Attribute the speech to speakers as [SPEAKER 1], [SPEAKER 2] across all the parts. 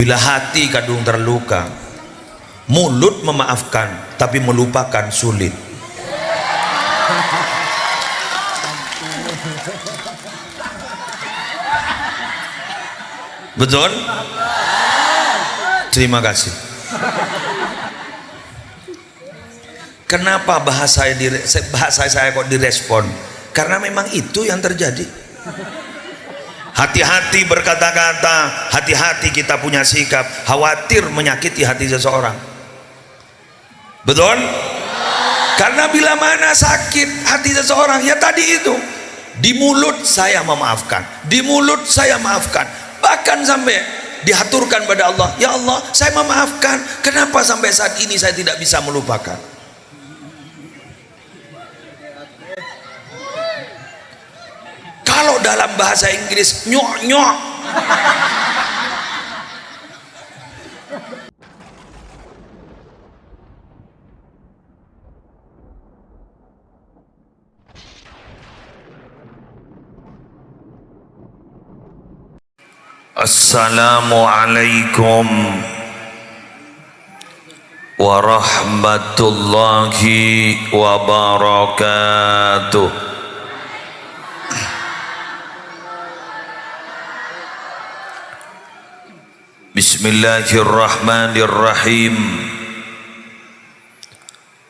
[SPEAKER 1] Bila hati kadung terluka, mulut memaafkan tapi melupakan sulit. Betul? Terima kasih. Kenapa bahasa saya kok direspon? Karena memang itu yang terjadi. Hati-hati berkata-kata, hati-hati kita punya sikap, khawatir menyakiti hati seseorang. Betul? Karena bila mana sakit hati seseorang, ya tadi itu, di mulut saya memaafkan, di mulut saya maafkan, bahkan sampai dihaturkan pada Allah, ya Allah saya memaafkan, kenapa sampai saat ini saya tidak bisa melupakan? Kalau dalam bahasa Inggris nyok-nyok, Assalamualaikum warahmatullahi wabarakatuh. Bismillahirrahmanirrahim.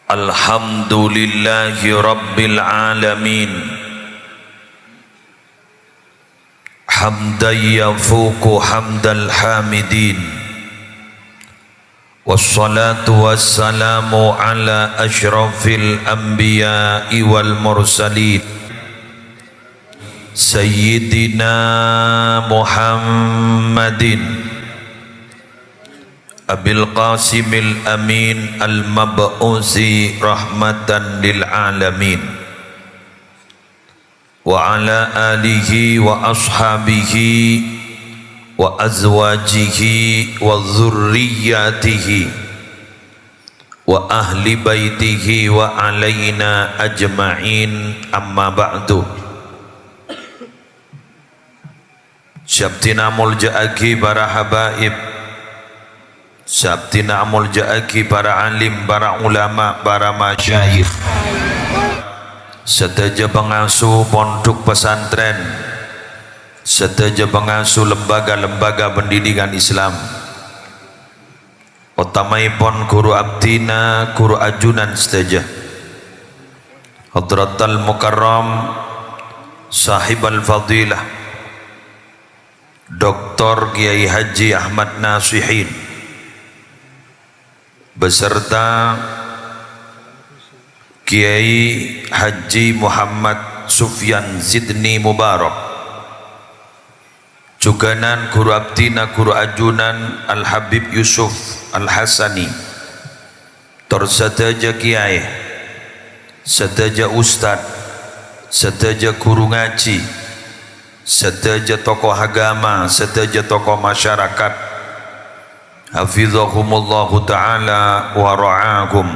[SPEAKER 1] Alhamdulillahi rabbil alamin. Hamdan yafuqu hamdal hamidin. Wassalatu wassalamu ala asyrafil anbiya'i wal mursalin. Sayyidina Muhammadin Abil Qasimil Amin Al-Mab'usi Rahmatan lil Alamin, wa ala alihi wa ashabihi wa azwajihi wa dhurriyyatihi wa ahli baitihi wa alaina ajma'in, amma ba'du. Syabtina mulja'aki para habaib, Sabtina mulja'aki para alim, para ulama, para masyayikh, sedaja pengasuh pondok pesantren, sedaja pengasuh lembaga-lembaga pendidikan Islam, utamaipun guru abdina, guru ajunan sedaja, hadratal mukarram sahibal fadilah Dr. Kiai Haji Ahmad Nasihin beserta Kiai Haji Muhammad Sufyan Zidni Mubarak, juganan guru abdina, guru ajunan Al Habib Yusuf Al Hasani, tersedaja kiai, sedaja ustad, sedaja guru ngaji, sedaja tokoh agama, sedaja tokoh masyarakat, hafizahumullahu ta'ala wa ra'ahum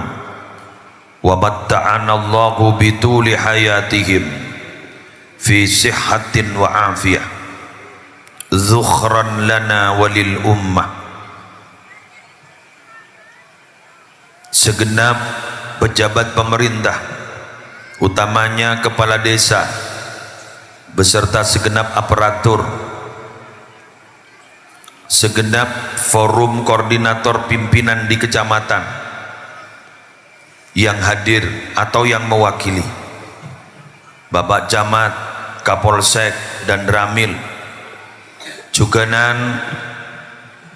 [SPEAKER 1] wa matta'anallahu bituli hayatihim fi sihhatin wa afiyah, zukhran lana walil ummah. Segenap pejabat pemerintah, utamanya kepala desa beserta segenap aparatur, segenap forum koordinator pimpinan di kecamatan yang hadir atau yang mewakili, Bapak Camat, Kapolsek dan Ramil, juganan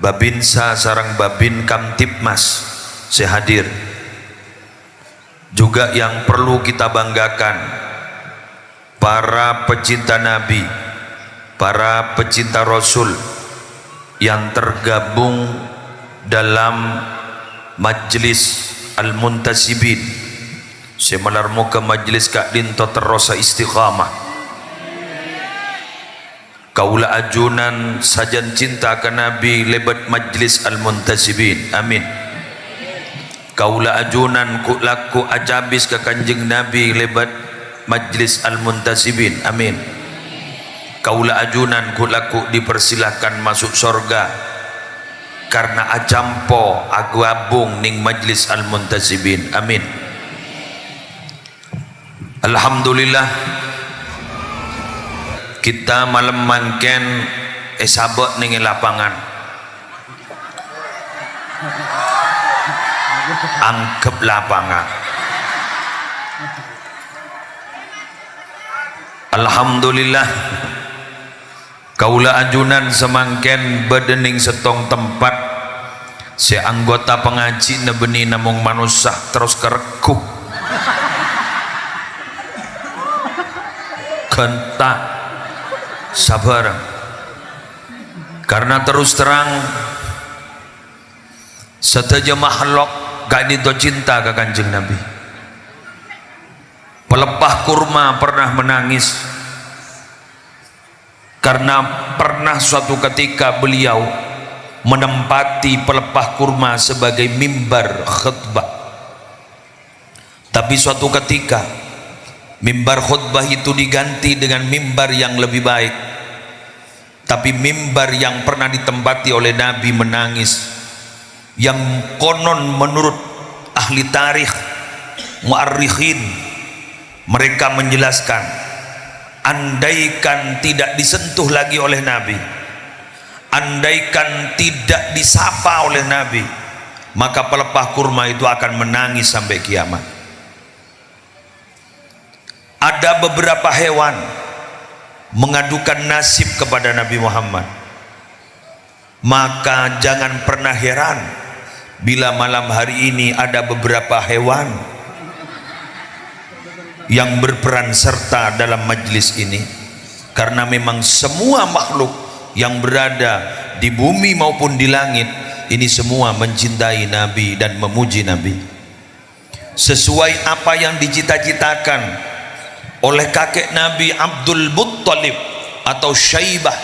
[SPEAKER 1] Babinsa sarang Babin Kamtipmas sehadir, juga yang perlu kita banggakan, para pecinta Nabi, para pecinta Rasul yang tergabung dalam Majlis Al-Muntasibin, semalar muka Majlis Kadin Toterosa Istiqamah, kaula ajunan sajan cinta ke Nabi lebat Majlis Al-Muntasibin, amin. Kaula ajunan ku laku ajabis ke Kanjeng Nabi lebat Majlis Al-Muntasibin, amin. Kaula ajunan ku laku dipersilahkan masuk sorga karena ajampo agwabung ning majlis al-muntasibin. Amin. Alhamdulillah kita malam mangken sabot ning lapangan angkep lapangan. Alhamdulillah kaula ajunan semangken bedening setong tempat si anggota pengaji nebeni namung manusia terus kerekuk kentak sabar karena terus terang setaja makhluk gak dito cinta ke Kanjeng Nabi. Pelepah kurma pernah menangis karena pernah suatu ketika beliau menempati pelepah kurma sebagai mimbar khutbah, tapi suatu ketika mimbar khutbah itu diganti dengan mimbar yang lebih baik, tapi mimbar yang pernah ditempati oleh Nabi menangis, yang konon menurut ahli tarikh muarrikhin mereka menjelaskan, andaikan tidak disentuh lagi oleh Nabi, andaikan tidak disapa oleh Nabi, maka pelepah kurma itu akan menangis sampai kiamat. Ada beberapa hewan mengadukan nasib kepada Nabi Muhammad, maka jangan pernah heran bila malam hari ini ada beberapa hewan yang berperan serta dalam majlis ini, karena memang semua makhluk yang berada di bumi maupun di langit ini semua mencintai Nabi dan memuji Nabi sesuai apa yang dicita-citakan oleh kakek Nabi Abdul Muttalib atau Syaibah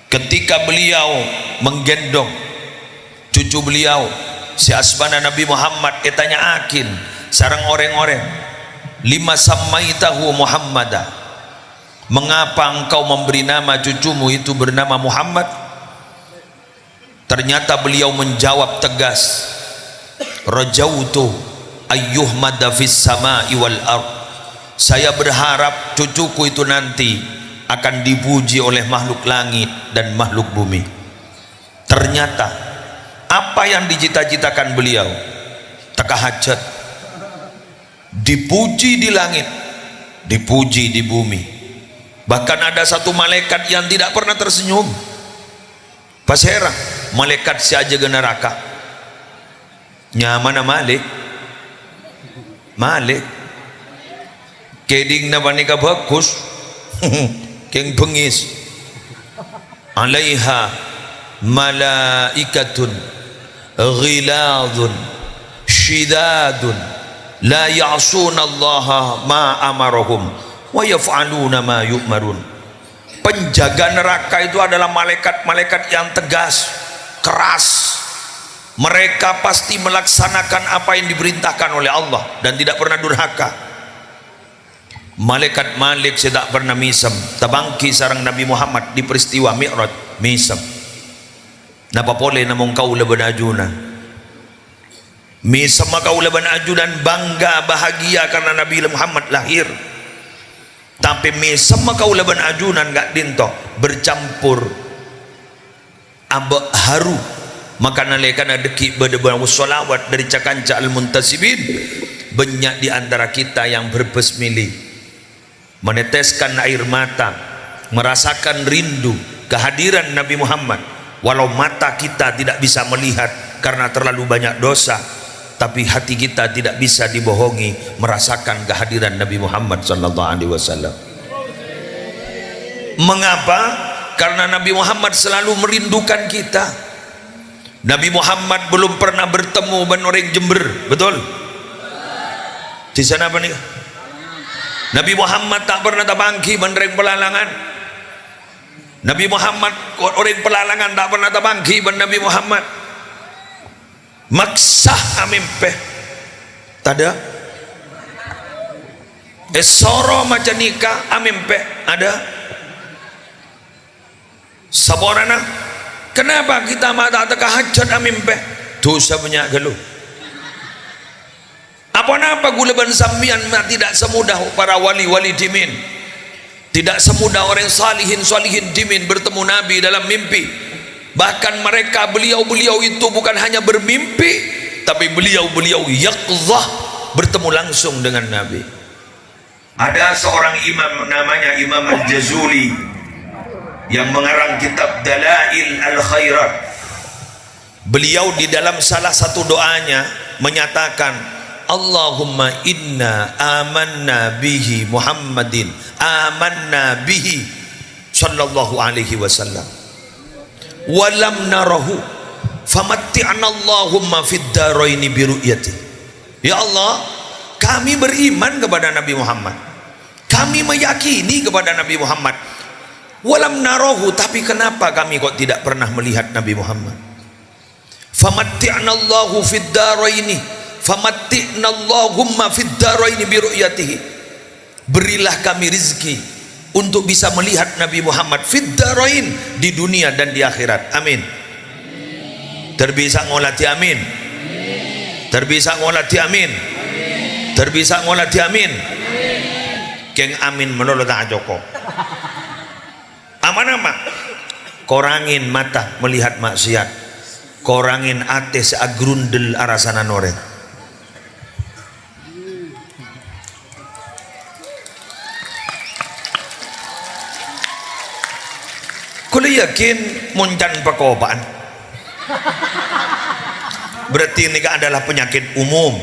[SPEAKER 1] ketika beliau menggendong cucu beliau si asbana Nabi Muhammad. Etanya akin sarang orang-orang, lima sammaitahu Muhammada, mengapa engkau memberi nama cucumu itu bernama Muhammad? Ternyata beliau menjawab tegas, rajautu ayyuhmada fis sama'i wal ard, saya berharap cucuku itu nanti akan dipuji oleh makhluk langit dan makhluk bumi. Ternyata apa yang dicita-citakan beliau teka hajat, dipuji di langit, dipuji di bumi. Bahkan ada satu malaikat yang tidak pernah tersenyum. Pas heran, malaikat saja ke neraka. Nyamana Malik, Malik keding na panika bagus keng bengis alaiha malaikatun ghiladun syidadun la ya'sunallaha ma amarahum wa yaf'aluna ma yu'marun. Penjaga neraka itu adalah malaikat-malaikat yang tegas, keras. Mereka pasti melaksanakan apa yang diperintahkan oleh Allah dan tidak pernah durhaka. Malaikat Malik tidak pernah misem tabangki sarang Nabi Muhammad di peristiwa Mi'raj misem. Napa boleh namung kau leban ajunan misem kau leban ajunan bangga bahagia karena Nabi Muhammad lahir, tapi misem kau leban ajunan gak dinto bercampur ambek haru. Maka nalekan adeki berdebar salawat dari cakanca al-muntasibin, banyak di antara kita yang berbesmili, meneteskan air mata, merasakan rindu kehadiran Nabi Muhammad, walau mata kita tidak bisa melihat karena terlalu banyak dosa, tapi hati kita tidak bisa dibohongi merasakan kehadiran Nabi Muhammad sallallahu alaihi wasallam. Mengapa? Karena Nabi Muhammad selalu merindukan kita. Nabi Muhammad belum pernah bertemu dengan orang Jember, betul? Di sana apa nih? Nabi Muhammad tak pernah tabangki dengan orang Pelalangan. Nabi Muhammad orang Pelalangan tak pernah tabangki dengan Nabi Muhammad. Maksah amimpe tada esoro macam nikah amimpe ada saborana Kenapa kita mata tahajud amin pe? Dosa banyak geluh. Apa-apa gulaban sambian tidak semudah para wali-wali dimin. Tidak semudah orang salihin dimin bertemu Nabi dalam mimpi. Bahkan mereka beliau-beliau itu bukan hanya bermimpi, tapi beliau-beliau yaqzah, bertemu langsung dengan Nabi. Ada seorang imam namanya Imam Al-Jazuli yang mengarang kitab Dalail Al-Khairat. Beliau di dalam salah satu doanya menyatakan, Allahumma inna amanna bihi Muhammadin, amanna bihi sallallahu alaihi wasallam, walam narahu famatti'na Allahumma fid daraini biru'yati. Ya Allah, kami beriman kepada Nabi Muhammad, kami meyakini kepada Nabi Muhammad, walam narahu, tapi kenapa kami kok tidak pernah melihat Nabi Muhammad? Famatti'na Allahu fid daraini, famatti'na Allahumma fid daraini biru'yatihi. Berilah kami rizki untuk bisa melihat Nabi Muhammad fid darain, di dunia dan di akhirat. Amin. Terbisa ngolati amin. Terbisa ngolati amin. Terbisa ngolati amin. Keng amin menurut tak Joko. Aman-aman. Korangin mata melihat maksiat, korangin ate seagrundel arasana noreng. Kula yakin muncan pakobaan. Berarti ini adalah penyakit umum.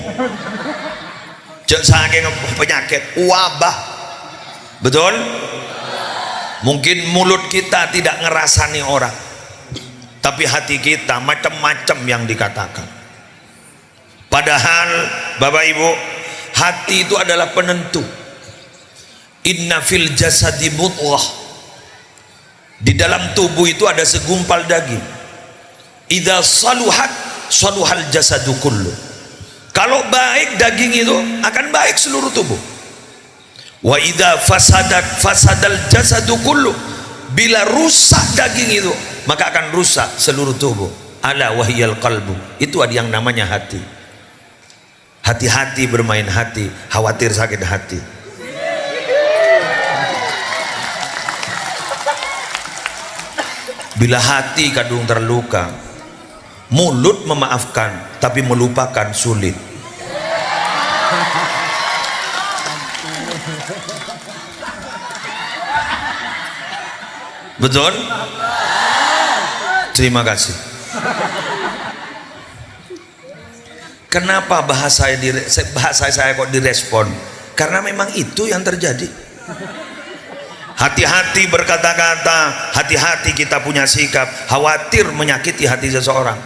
[SPEAKER 1] Jangan saking penyakit wabah. Betul? Mungkin mulut kita tidak ngerasani orang, tapi hati kita macam-macam yang dikatakan. Padahal Bapak Ibu, hati itu adalah penentu. Inna fil jasadi mudghah. Di dalam tubuh itu ada segumpal daging. Idza saluhat saluhal jasadu kullu. Kalau baik daging itu akan baik seluruh tubuh. Wa idza fasadat fasadal jasadu kullu. Bila rusak daging itu, maka akan rusak seluruh tubuh. Ala wahyal qalbu. Itu ada yang namanya hati. Hati-hati bermain hati, khawatir sakit hati. Bila hati kadung terluka, mulut memaafkan tapi melupakan sulit. Betul? Terima kasih. Kenapa bahasa saya kok direspon? Karena memang itu yang terjadi. Hati-hati berkata-kata, hati-hati kita punya sikap, khawatir menyakiti hati seseorang.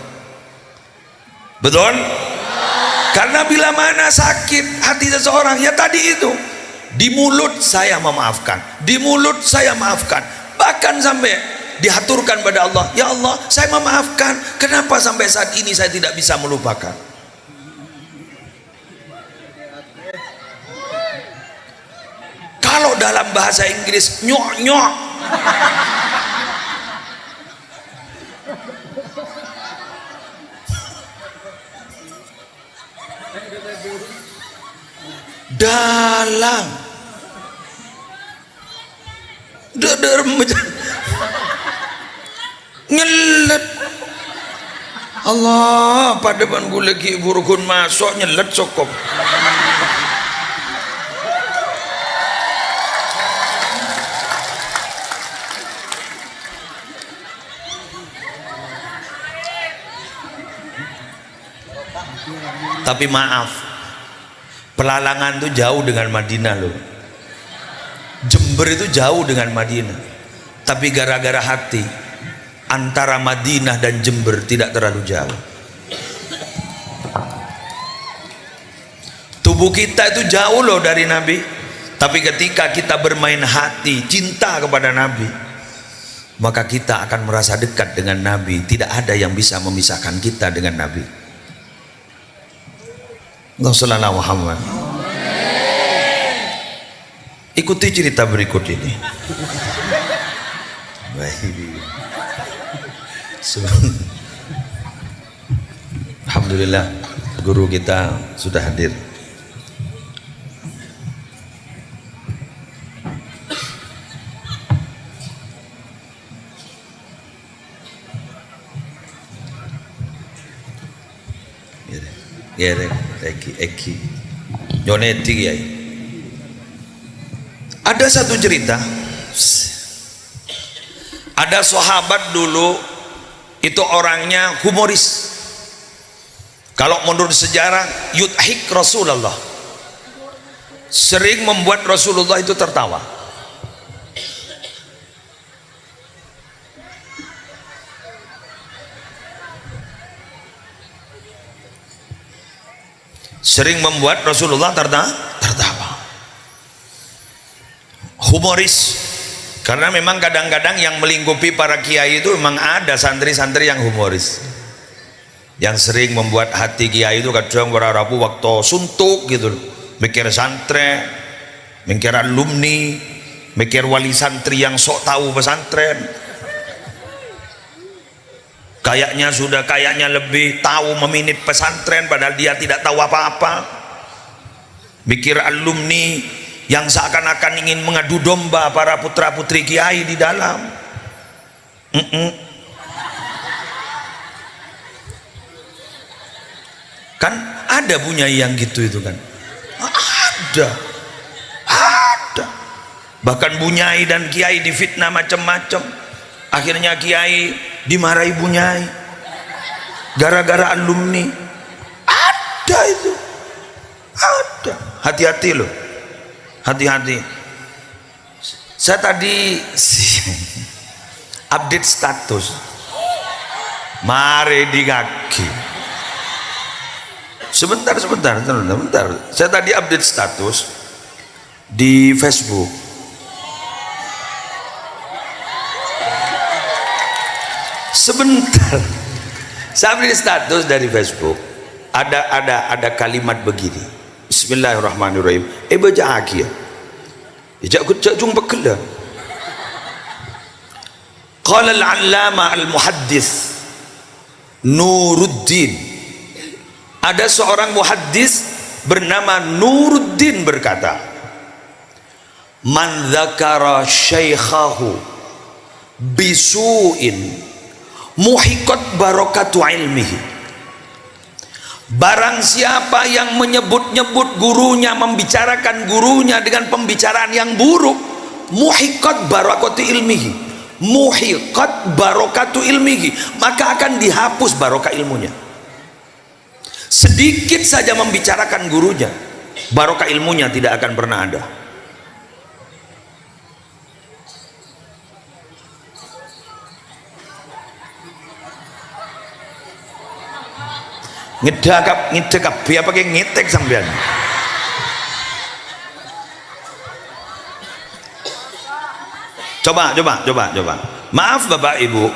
[SPEAKER 1] Betul? Karena bila mana sakit hati seseorang, ya tadi itu, di mulut saya memaafkan, di mulut saya maafkan, bahkan sampai dihaturkan pada Allah, ya Allah saya memaafkan, kenapa sampai saat ini saya tidak bisa melupakan? Kalau dalam bahasa Inggris nyok-nyok, dalam nyelet Allah pada ban gue lagi burukun masuk nyelet sokop. Tapi maaf, Pelalangan itu jauh dengan Madinah loh. Jember itu jauh dengan Madinah. Tapi gara-gara hati, antara Madinah dan Jember tidak terlalu jauh. Tubuh kita itu jauh loh dari Nabi. Tapi ketika kita bermain hati, cinta kepada Nabi, maka kita akan merasa dekat dengan Nabi. Tidak ada yang bisa memisahkan kita dengan Nabi. Rasulullah Muhammad. Ikuti cerita berikut ini. Alhamdulillah guru kita sudah hadir. Ya, Eki, Yoneti ya. Ada satu cerita, ada sahabat dulu itu orangnya humoris. Kalau menurut sejarah, yudhik Rasulullah, sering membuat Rasulullah itu tertawa. Sering membuat Rasulullah tertawa. Humoris. Karena memang kadang-kadang yang melingkupi para kiai itu memang ada santri-santri yang humoris, yang sering membuat hati kiai itu kadang berarapu waktu suntuk gitu, mikir santri, mikir alumni, mikir wali santri yang sok tahu pesantren, kayaknya lebih tahu meminit pesantren padahal dia tidak tahu apa-apa. Mikir alumni yang seakan-akan ingin mengadu domba para putra putri kiai di dalam. Kan ada bunyai yang gitu itu kan, ada bahkan bunyai dan kiai difitnah macam-macam. Akhirnya kiai dimarahi bunyai gara-gara alumni. Ada itu, ada. Hati-hati loh, hati-hati. Saya tadi update status, mari di kaki. Sebentar. Saya tadi update status di Facebook. Sebentar, saya update status dari Facebook. Ada kalimat begini. Bismillahirrahmanirrahim. Baca aki ya. Ijak kucak jumpa kela. Qala al-allama al-muhaddis Nuruddin. Ada seorang muhaddis bernama Nuruddin berkata, man dzakara syaikhahu bisu'in muhiqat barakatu ilmihi. Barang siapa yang menyebut-nyebut gurunya, membicarakan gurunya dengan pembicaraan yang buruk, muhiqat barakatu ilmihi, muhiqat barakatu ilmihi, maka akan dihapus barokah ilmunya. Sedikit saja membicarakan gurunya, barokah ilmunya tidak akan pernah ada. ngedekap biar pakai ngetek sampean. Coba. Maaf Bapak Ibu,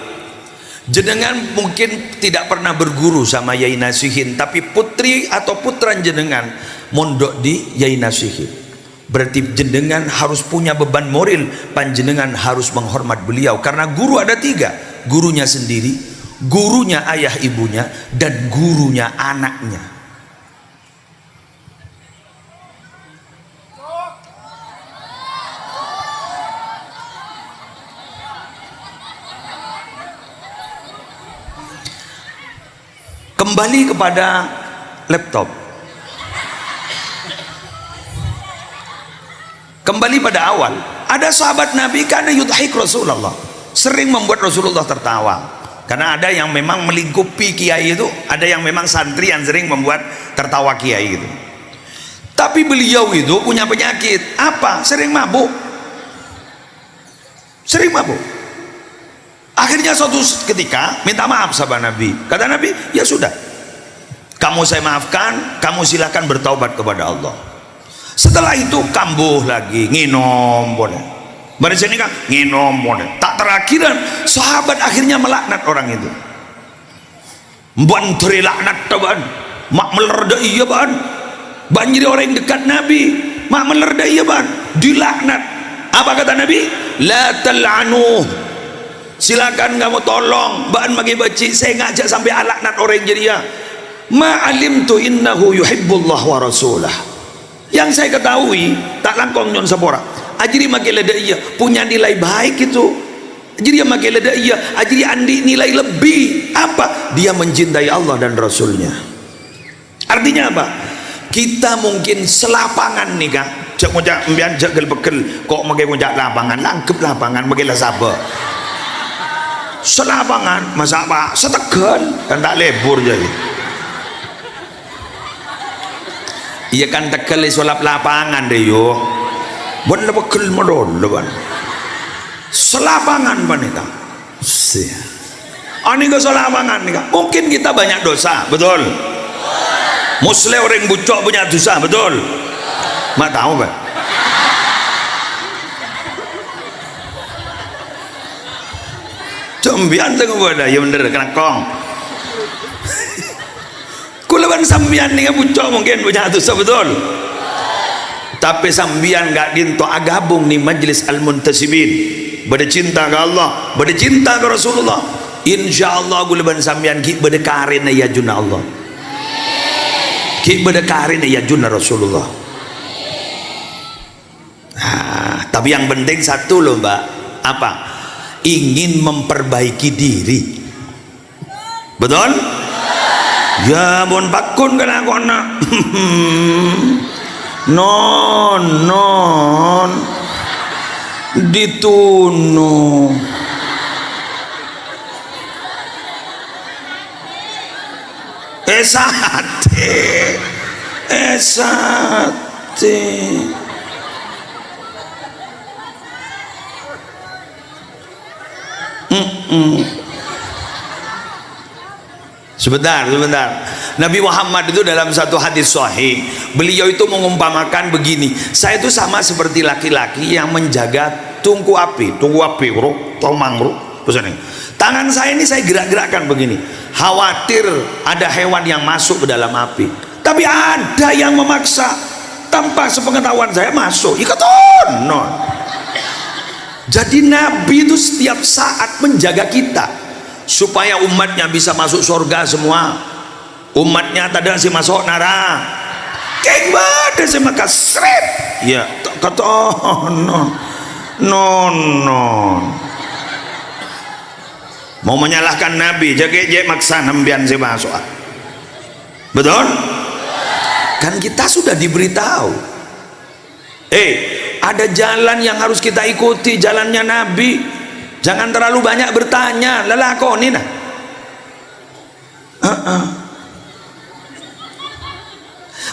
[SPEAKER 1] jenengan mungkin tidak pernah berguru sama Yai Nasihin, tapi putri atau putra jenengan mondok di Yai Nasihin. Berarti jenengan harus punya beban moral, panjenengan harus menghormat beliau, karena guru ada 3, gurunya sendiri, gurunya ayah ibunya, dan gurunya anaknya. Kembali kepada laptop, kembali pada awal. Ada sahabat Nabi karena yudhik Rasulullah, sering membuat Rasulullah tertawa. Karena ada yang memang melingkupi kiai itu, ada yang memang santri yang sering membuat tertawa kiai itu. Tapi beliau itu punya penyakit apa? Sering mabuk. Akhirnya suatu ketika minta maaf sama Nabi. Kata Nabi, ya sudah, kamu saya maafkan, kamu silakan bertaubat kepada Allah. Setelah itu kambuh lagi, nginom boleh. Baru sini kan nginom boleh. Tak terakhiran sahabat akhirnya melaknat orang itu. Mbantri laknat taban, mak melerda iya ban. Banjir orang yang dekat Nabi, mak melerda iya ban, dilaknat. Apa kata Nabi? La tal'anuh, silakan kamu tolong baan bagi baci, saya ngajak sampai alaknat orang jadi ya ma'alimtu innahu yuhibbullah wa rasulah. Yang saya ketahui tak langkong nyon sapora ajri make leda iya punya nilai baik itu, ajri make leda iya ajri andi nilai lebih apa, dia mencintai Allah dan Rasulnya. Artinya apa, kita mungkin selapangan nih kak cak ngojak mbian jagel bekel kok make ngojak lapangan langkep lapangan make lah sabar selapangan masa apa setegan kan tak lebur jadi iya kan tekel sulap lapangan deh yo buat bekel modal leban selapangan panita sih ani ke selapangan nih kak mungkin kita banyak dosa betul muslim orang bucok punya dosa betul mak tahu pak Sambian tengok boda ya bener kena kong kulaban sambian nih bucok mungkin punya dosa betul tapi sambian gak dinto agabung nih majlis al-muntasibin bade cinta ke Allah bade cinta ke Rasulullah insyaallah kulaban sambian ki bade karin ya junna Allah ki bade karin ya junna Rasulullah. Tapi yang penting satu loh mbak, apa? Ingin memperbaiki diri, betul? Ya bon bakun kan aku anak non ditunu esate sebentar Nabi Muhammad itu dalam satu hadis sahih beliau itu mengumpamakan begini, saya itu sama seperti laki-laki yang menjaga tungku api bro tomang bro pesan ini tangan saya ini saya gerak-gerakkan begini khawatir ada hewan yang masuk ke dalam api tapi ada yang memaksa tanpa sepengetahuan saya masuk ikaton non. Jadi Nabi itu setiap saat menjaga kita supaya umatnya bisa masuk surga semua, umatnya tak ada si masuk neraka keng bade si maka sret ya kata non mau menyalahkan Nabi jaga maksa nembian si masuk betul kan kita sudah diberitahu ada jalan yang harus kita ikuti, jalannya Nabi. Jangan terlalu banyak bertanya, lelakoni nah.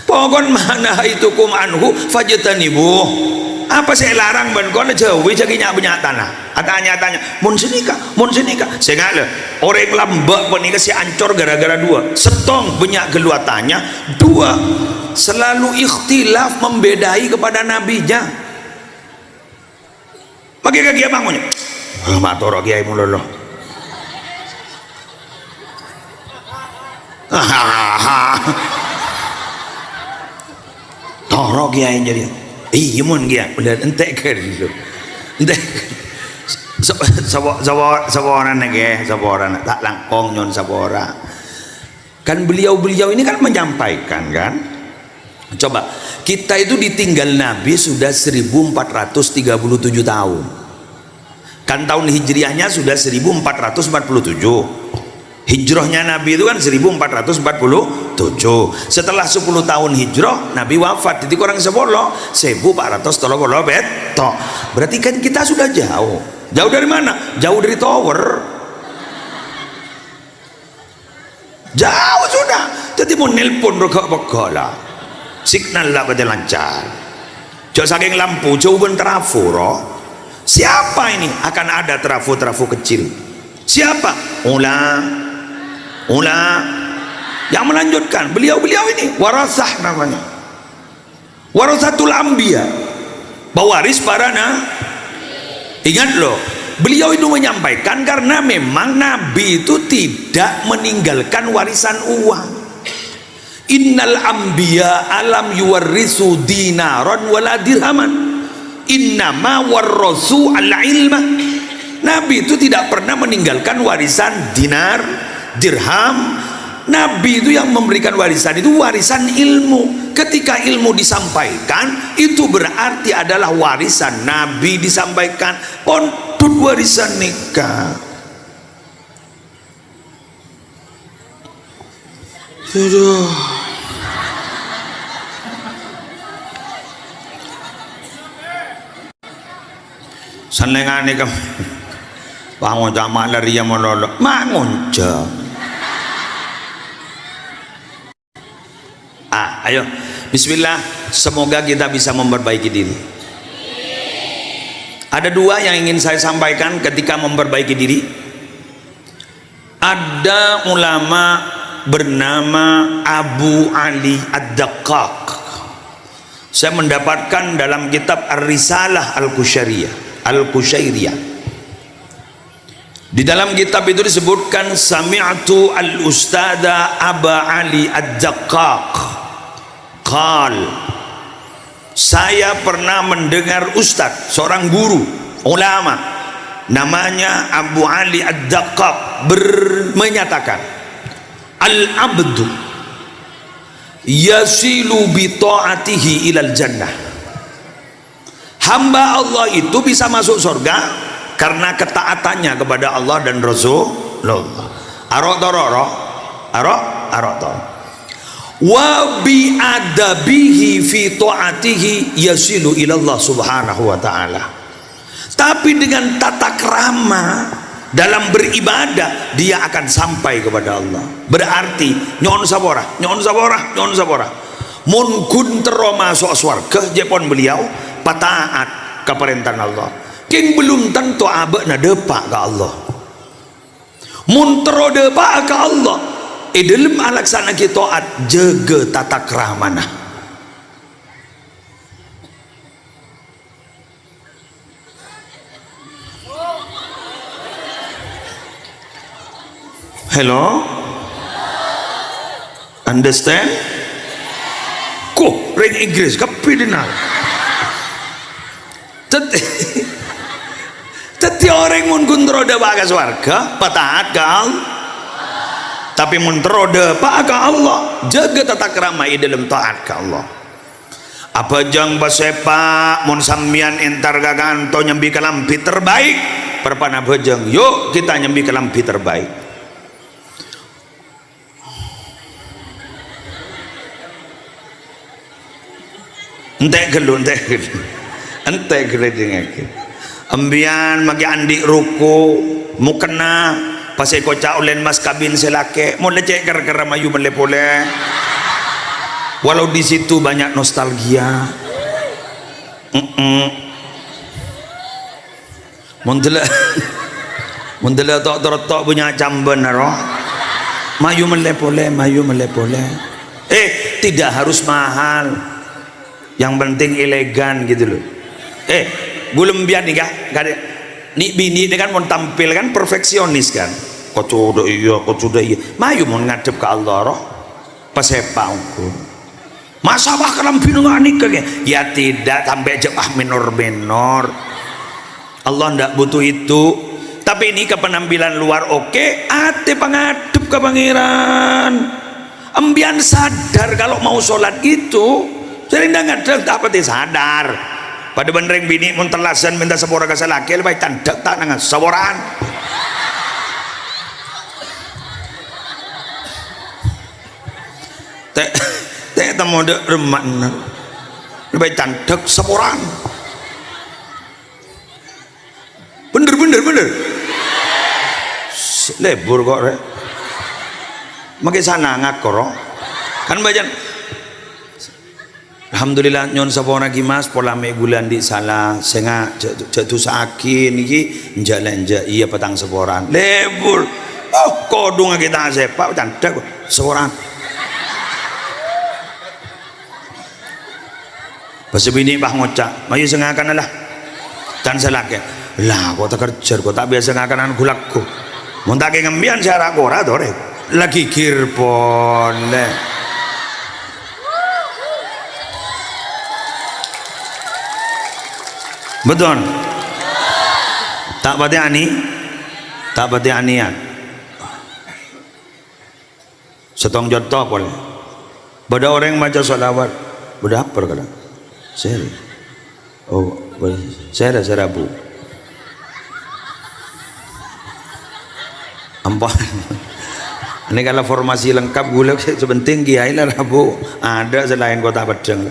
[SPEAKER 1] Pokon mana itu kum anhu fajtanibu. Apa saya larang ban kon jauh jaginya banyak tanah. Tanya mun senika. Saya ngale orang lambak penika si ancor gara-gara dua. Setong banyak geluatannya, dua selalu ikhtilaf membedai kepada nabinya. Bagi kaki bangunnya matur kiai mulolo toro kiai jadi iya mun kiai udah entek ke gitu entek saboran nege saboran tak langkong nyon sabora kan beliau ini kan menyampaikan kan. Coba kita itu ditinggal Nabi sudah 1437 tahun kan, tahun hijriahnya sudah 1447, hijrahnya Nabi itu kan 1447. Setelah 10 tahun hijrah Nabi wafat jadi kurang 1430 beto, berarti kan kita sudah jauh dari mana? Jauh dari tower, jauh sudah. Jadi mau nelpon rokok lah signal lah pada lancar jauh saking lampu jauh ben trafo roh. Siapa ini akan ada trafo kecil? Siapa? Ula yang melanjutkan beliau ini warasah namanya, warasatul anbiya, pewaris para ingat loh beliau itu menyampaikan karena memang Nabi itu tidak meninggalkan warisan uang. Innal anbiya alam yuwarrisu dinaran wala dirhaman innama warrasu al ilma Nabi itu tidak pernah meninggalkan warisan dinar, dirham. Nabi itu yang memberikan warisan itu warisan ilmu. Ketika ilmu disampaikan, itu berarti adalah warisan Nabi disampaikan. Untuk warisan nikah. Aduh. Senengane kamu. Bangun jamak dari yang menolok. Mangun jam. Ayo, bismillah, semoga kita bisa memperbaiki diri. Ada dua yang ingin saya sampaikan ketika memperbaiki diri. Ada ulama bernama Abu Ali Ad-Daqqaq. Saya mendapatkan dalam kitab Ar-Risalah Al-Qushairiyah. Di dalam kitab itu disebutkan sami'tu al-ustada Aba Ali Ad-Daqqaq qal, saya pernah mendengar ustadz, seorang guru ulama namanya Abu Ali Ad-Daqqaq menyatakan, al-abdu yasilu bi ta'atihi ilal jannah. Hamba Allah itu bisa masuk surga karena ketaatannya kepada Allah dan Rasulullah. Wa bi adabihi fi ta'atihi yasilu ilallah subhanahu wa ta'ala. Tapi dengan tata krama dalam beribadah, dia akan sampai kepada Allah. Berarti nyon sabora mun kuntero masuk surga jepon beliau pataat ke perintah Allah. King belum tentu abekna depak ke Allah. Mun tero depak ke Allah, dalam alaksana kita taat jaga tata krama. Hello, understand? Ko ring Inggris kapidinal. Teti orang mun kontro de baga swarga pataat kal. Tapi mun terode pak ka Allah, jaga tata krama dalam taat ka Allah. Apa jang basepa mun sambian entar gaganto nyambi kalampi terbaik, perpana bejeng yuk kita nyambi kalampi terbaik. Entek gelu dengake. Ambian magi andi ruku mukena pasai kocak ulen mas kabin selake mau lecek gara-gara mayu melepole. Walau di situ banyak nostalgia. Mundela tok punya camben naro. Mayu melepole. Tidak harus mahal. Yang penting elegan gitu loh. Gulem biar nih gak ada. Nih bini ini kan mau tampil kan perfeksionis kan. Kau sudah iya. Mayu mau ngadep ke Allah roh. Pasepa ukur. Masa bah kalam binu nggak nikah ya tidak sampai jepah minor. Allah ndak butuh itu. Tapi ini ke penampilan luar oke. Ate pengadep ke pangeran. Ambian sadar kalau mau sholat itu. Jadi nggak dapat sadar. Pada benereng bini mun telasan minta sepora ka salaki lebay tandak tak nang saboran. Teh tamo de reman. Lebay tandak saboran. Bener. Lebur kok rek. Maki sanangat kok. Kan bajan alhamdulillah nyon sapona gimas pola me bulan di salah senga jatuh sakin iki njalanja iya petang seporan lebur kodung kita sepak candak seporan pas bini bah ngocak mayu sengakan lah dan selake lah kok tak kerja kok tak biasa ngakanan gulakku mun tak ngembian cara ora dore lagi kirpon betul. Tak pati ani, tak pati anian. Setong contoh boleh. Bada orang yang baca salawat, bada apa kadang? Seri. Oh, saya bu. Ampun. Ini kalau formasi lengkap gula sebenting kiai lah bu. Ada selain Kota Padang.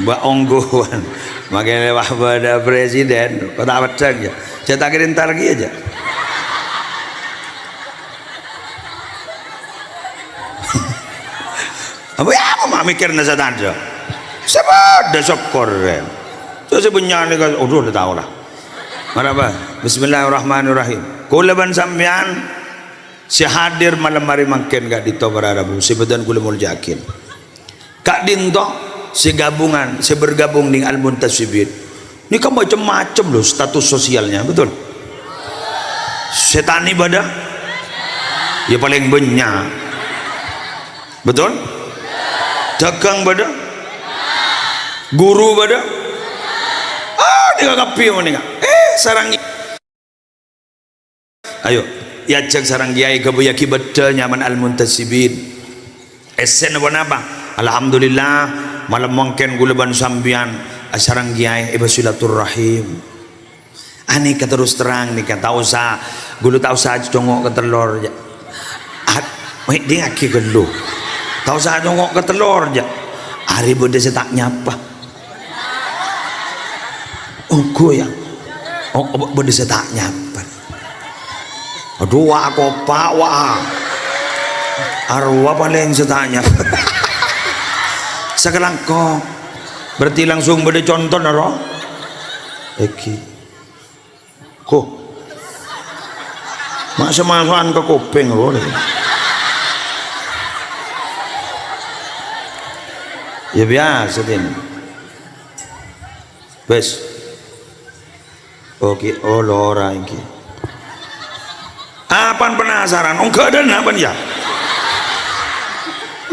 [SPEAKER 1] Mbak Onggoan. Makanya lewat pada presiden Kota Padang ya. Cetakin ntar lagi aja. Apa ya mau mikir nasa tanda? Siapa ada syukur kan? So sebenarnya kan, udah tahu lah. Marahaba. Bismillahirrahmanirrahim. Kulaban sampean si hadir malam hari makin gak dito berarabu. Sebetan kula mau yakin. Kak dinto si gabungan, si bergabung dengan Al-Muntasibin. Ini kan macam-macam loh status sosialnya, betul? Setan ibadah, ya paling banyak, betul? Dagang badak, guru badak, dia kapi mana ni? Sarang, ayo, ya cek sarang kiai kebuyaki betul nyaman Al-Muntasibin. Esen apa? Alhamdulillah malam mungkin gulaban sambian sarang kiai ibasilaturrahim. Ani terus terang nih kan tahu sa gulu tahu sa congok ke telur ya. Dia aki gelu. Tahu sa congok ke telur ya. Hari benda saya tak nyapa. Oh goyang. Oh benda saya tak nyapa. Aduh aku pak wah. Arwah paling saya tak nyapa. Sekarang kok berarti langsung beda contoh naro. Eki. Kok masa-masaan ke kuping loh. Ya biasa ini. Bes. Oke, oh lora ini. Apaan penasaran? Oh enggak ada apa ya?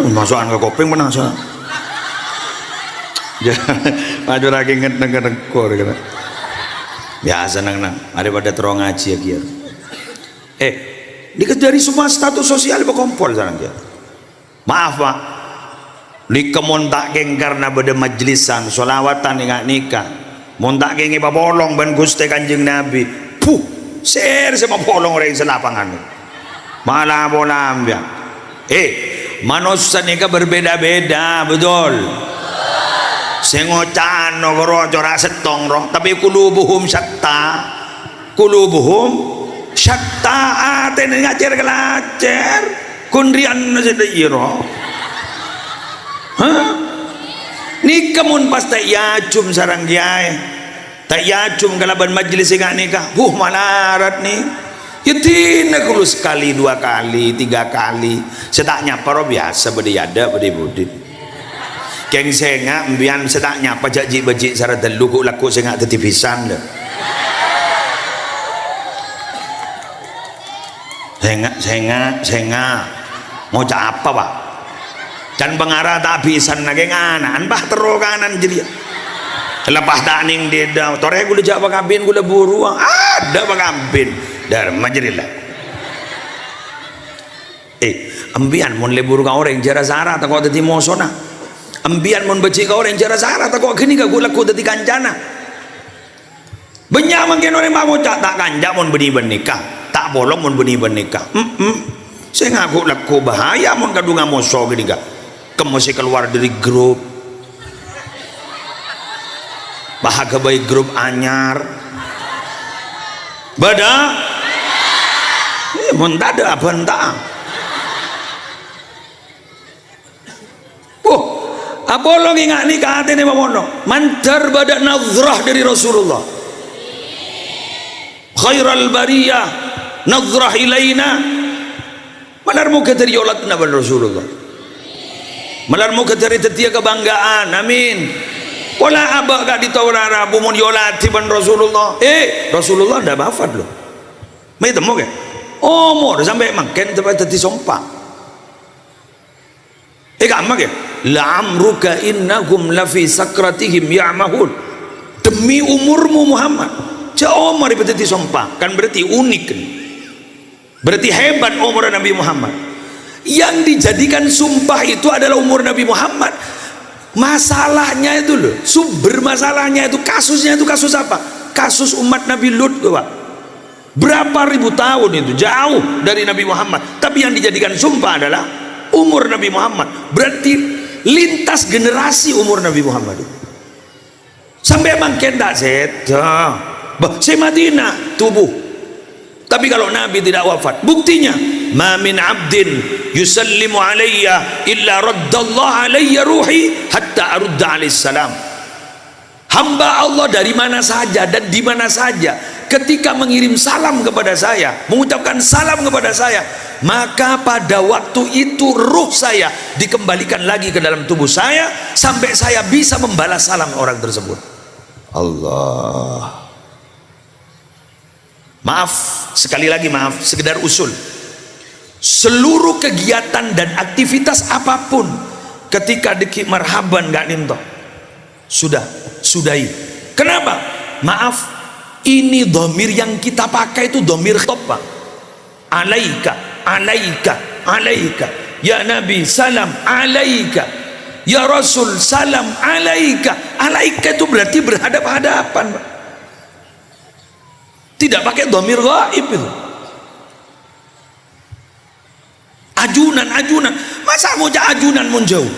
[SPEAKER 1] Masukan ke kuping penasaran. Maju lagi ngedeng-ngedengkor gitu. Biasa nang ada pada terong ngaji ya kier. Dari semua status sosial berkumpul sekarang dia. Maaf pak, di kemontak geng karena beda majlisan, solawatan nikah. Montak geng iba bolong ben guste kanjeng Nabi. Puh, ser sama bolong orang selapangan. Malah bolam ya. Manusia nikah berbeda-beda, betul. Sengocan nogoro cora setong roh tapi kulubuhum syatta aten ngajar kelacer kundrian sediro ni kamun pas tak yacum sarang kiai tak yacum kalaban majlis nikah malarat nih yatina kulo sekali 2 kali 3 kali setaknya paro biasa berdiyada berdibudit keng senga mbian sedak nyapa jajik-bajik sara telu kok laku senga tetipisan dah. Senga mau cak apa pak? Dan pengarah tak pisan nage nganan bah tero kanan jadi. Lepas tak ning deda, tore gula jak pakambin gula buru ada pakambin dharma jadilah. Ambian mon lebur ka orang jara sara tak kau teti mosona. Ambian mon beci kau orang jara sara tak kau gini ka gula ku teti kancana. Banyak mungkin orang mau cak tak kanja mon beni nikah, tak bolong mon beni nikah. Saya ngaku laku bahaya mon kadunga moso gini ka. Kemusi keluar dari grup. Bahagia baik grup anyar. Bada. Mon tak ada apa entah. Apa lo ingat nikah hati ini mamono mantar badak nazrah dari Rasulullah khairal bariyah nazrah ilaina malar muka dari yolat nabi Rasulullah malar muka dari tetia kebanggaan amin wala abak gak ditawara bumun yolati ban Rasulullah Rasulullah dah bafat loh mai temu ke umur sampai makin tempat teti sompak kamu ke la'amruka innahum lafi sakratihim ya'mahun demi umurmu Muhammad Cak Umar berarti sumpah, kan berarti unik kan? Berarti hebat umur Nabi Muhammad. Yang dijadikan sumpah itu adalah umur Nabi Muhammad. Masalahnya itu loh, sumber masalahnya itu, kasusnya itu kasus apa? Kasus umat Nabi Lut, Pak. Berapa ribu tahun itu, jauh dari Nabi Muhammad. Tapi yang dijadikan sumpah adalah umur Nabi Muhammad. Berarti lintas generasi umur Nabi Muhammad. Sampai emang kendak sedah. Saya Madinah tubuh, tapi kalau Nabi tidak wafat, buktinya ma min abdin yusallimu alayya illa raddallahu alayya ruhi hatta arudda alaihi salam. Hamba Allah dari mana saja dan di mana saja ketika mengirim salam kepada saya, mengucapkan salam kepada saya, maka pada waktu itu ruh saya dikembalikan lagi ke dalam tubuh saya sampai saya bisa membalas salam orang tersebut. Allah. Maaf, sekali lagi maaf, sekedar usul. Seluruh kegiatan dan aktivitas apapun ketika dikit marhaban gak ninto, sudahi. Kenapa? Maaf, ini dhamir yang kita pakai itu dhamir khitbah. Alaika, alaika, alaika. Ya Nabi, salam alaika. Ya Rasul, salam alaika. Alaika itu berarti berhadap-hadapan, Pak. Tidak pakai dhamir ghaib itu. Ajunan, masa mau ajunan mau jauh?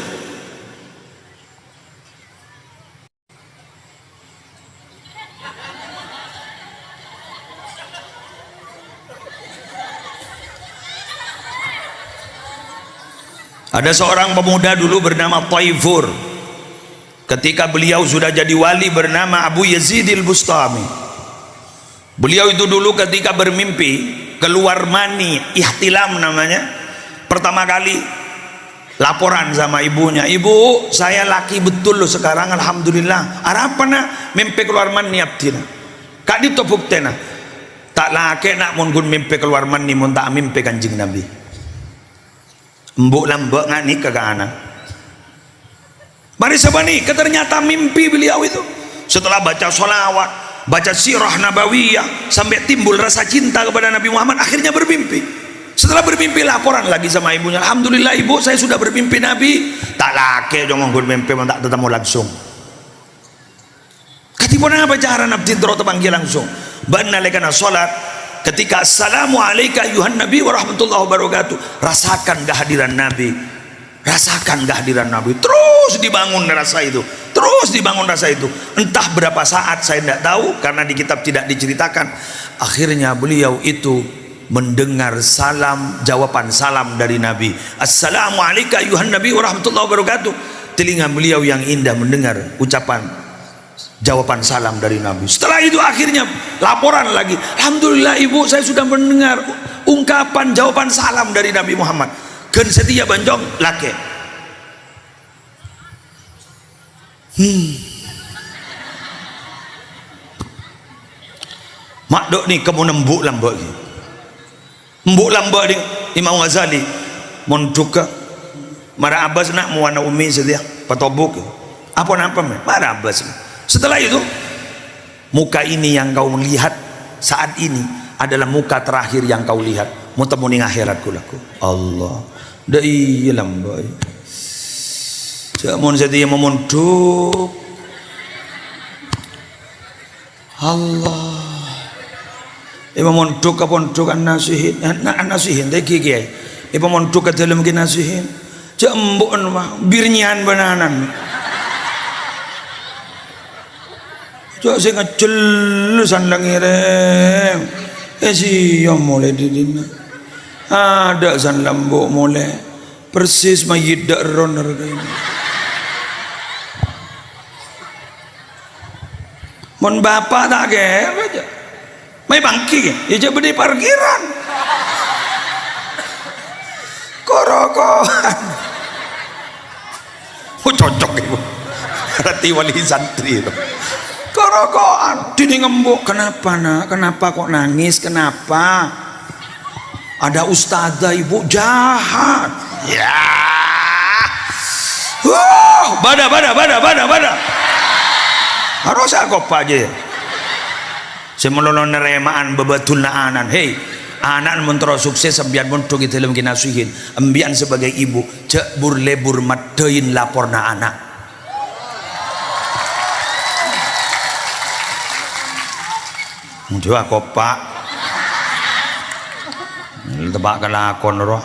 [SPEAKER 1] Ada seorang pemuda dulu bernama Taifur. Ketika beliau sudah jadi wali bernama Abu Yazid al-Bustami. Beliau itu dulu ketika bermimpi keluar mani, ihtilam namanya, pertama kali laporan sama ibunya, ibu saya laki betul loh sekarang, alhamdulillah. Apa nak mimpi keluar mani abdina kak ditopuk tena tak laki nak mungkin mimpi keluar mani mun tak mimpi Kanjeng Nabi mbok lambok ngani kagak anak. Mari sabani, ternyata mimpi beliau itu setelah baca sholawat, baca sirah nabawiyah, sampai timbul rasa cinta kepada Nabi Muhammad, akhirnya bermimpi. Setelah bermimpi laporan lagi sama ibunya, alhamdulillah ibu saya sudah bermimpi Nabi. Tak laki jangan bermimpi tak ketemu langsung. Katipun apa cara Nabi terus panggil langsung. Banna lekana salat ketika assalamu alayka ayuhan nabi wa rahmatullahi wabarakatuh, rasakan kehadiran Nabi. Rasakan kehadiran Nabi, terus dibangun rasa itu, terus dibangun rasa itu. Entah berapa saat saya tidak tahu karena di kitab tidak diceritakan. Akhirnya beliau itu mendengar salam, jawaban salam dari Nabi. Assalamualaikum ayuhan nabi wa rahmatullahi wabarakatuh. Telinga beliau yang indah mendengar ucapan jawaban salam dari Nabi. Setelah itu akhirnya laporan lagi, alhamdulillah ibu saya sudah mendengar ungkapan jawaban salam dari Nabi Muhammad. Gen setia banjong laki. Mak dok ni kamu nembuk lambak ni. Mbuk lambak ni Imam Ghazali montuka Mara Abbas nak muana umi setia patobuk. Apa nampak Mara Abbas. Setelah itu muka ini yang kau melihat saat ini adalah muka terakhir yang kau lihat. Mau temu ning akhirat kulaku. Allah. Dah iya lambai. Jamon setia memontuk. Allah. Memontuk kapontuk an nasihin. An nasihin deh kiki. Memontuk ke dalam ki nasihin. Jambon mah birnyan bananan. Cok sing ngejelesan langirem. Siya mulai di dina. Ada san lambuk mulai persis mayit dak roner ini. Mon bapak tak ke aja. Mai bangki ya coba di parkiran. Korokohan. Oh cocok ibu. Rati wali santri itu. Korokohan. Dini ngembuk. Kenapa nak? Kenapa kok nangis? Kenapa? Ada ustazah ibu jahat. Ya. Bada. Harus aku apa aja. semolono neremaan bebetul na anan. Hei, anak mentero sukses sembian montok itu dalam kinasuhin. Embian sebagai ibu cek lebur matein lapor na anak. Jua kopak. Tebak kelakon roh.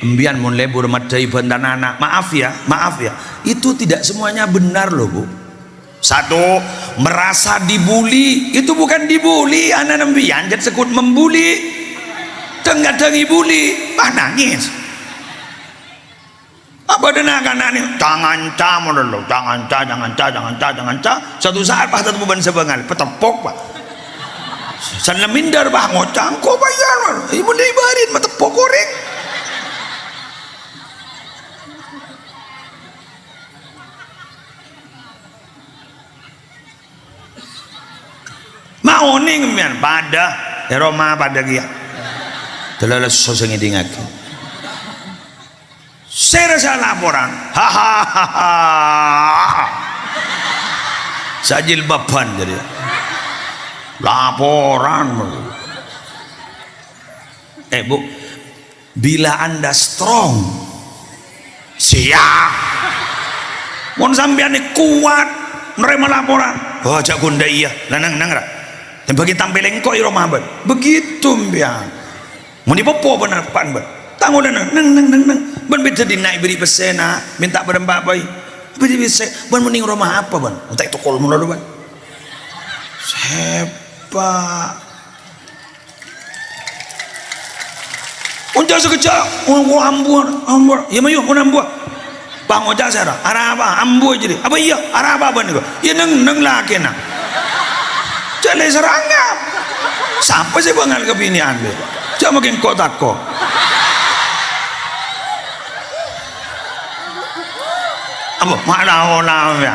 [SPEAKER 1] Embian mun lebur matei bentan anak. Maaf ya. Itu tidak semuanya benar loh, Bu. Satu, merasa dibuli. Itu bukan dibuli, anak embian jadi sekut membuli. Tengah-tengah buli, nangis. Apa dengar anak ini? Jangan ca. Satu saat pas tetap beban sebengal, petepok pak. Sana minder bah ngocang, kau bayar, ibu dibarin, petepok goreng. Mau ning mian pada, Roma pada dia. Terlalu soseng idingak. Saya rasa laporan, hahaha, sajil bapan jadi laporan. Bu, bila anda strong, siap. Mon sampean kuat, nerima laporan. Oh, cak gunda iya, nang ra. Dan bagi tampileng kok iro mabat, begitu mbiang. Mau dipopo benar pan ber. Tango dan nang ban beda dinaik beri pesena minta pada mbak boy beri bisa ban mending rumah apa ban untuk itu kol mula ban sepak unjak sekejap mau ambuan ya mayu mau ambuan bang ojak saya arah apa ambu jadi apa iya arah apa ban itu ya neng laki nak jadi serangap sampai sih bangal kebinian deh jangan makin kotak kok. Apa malah ya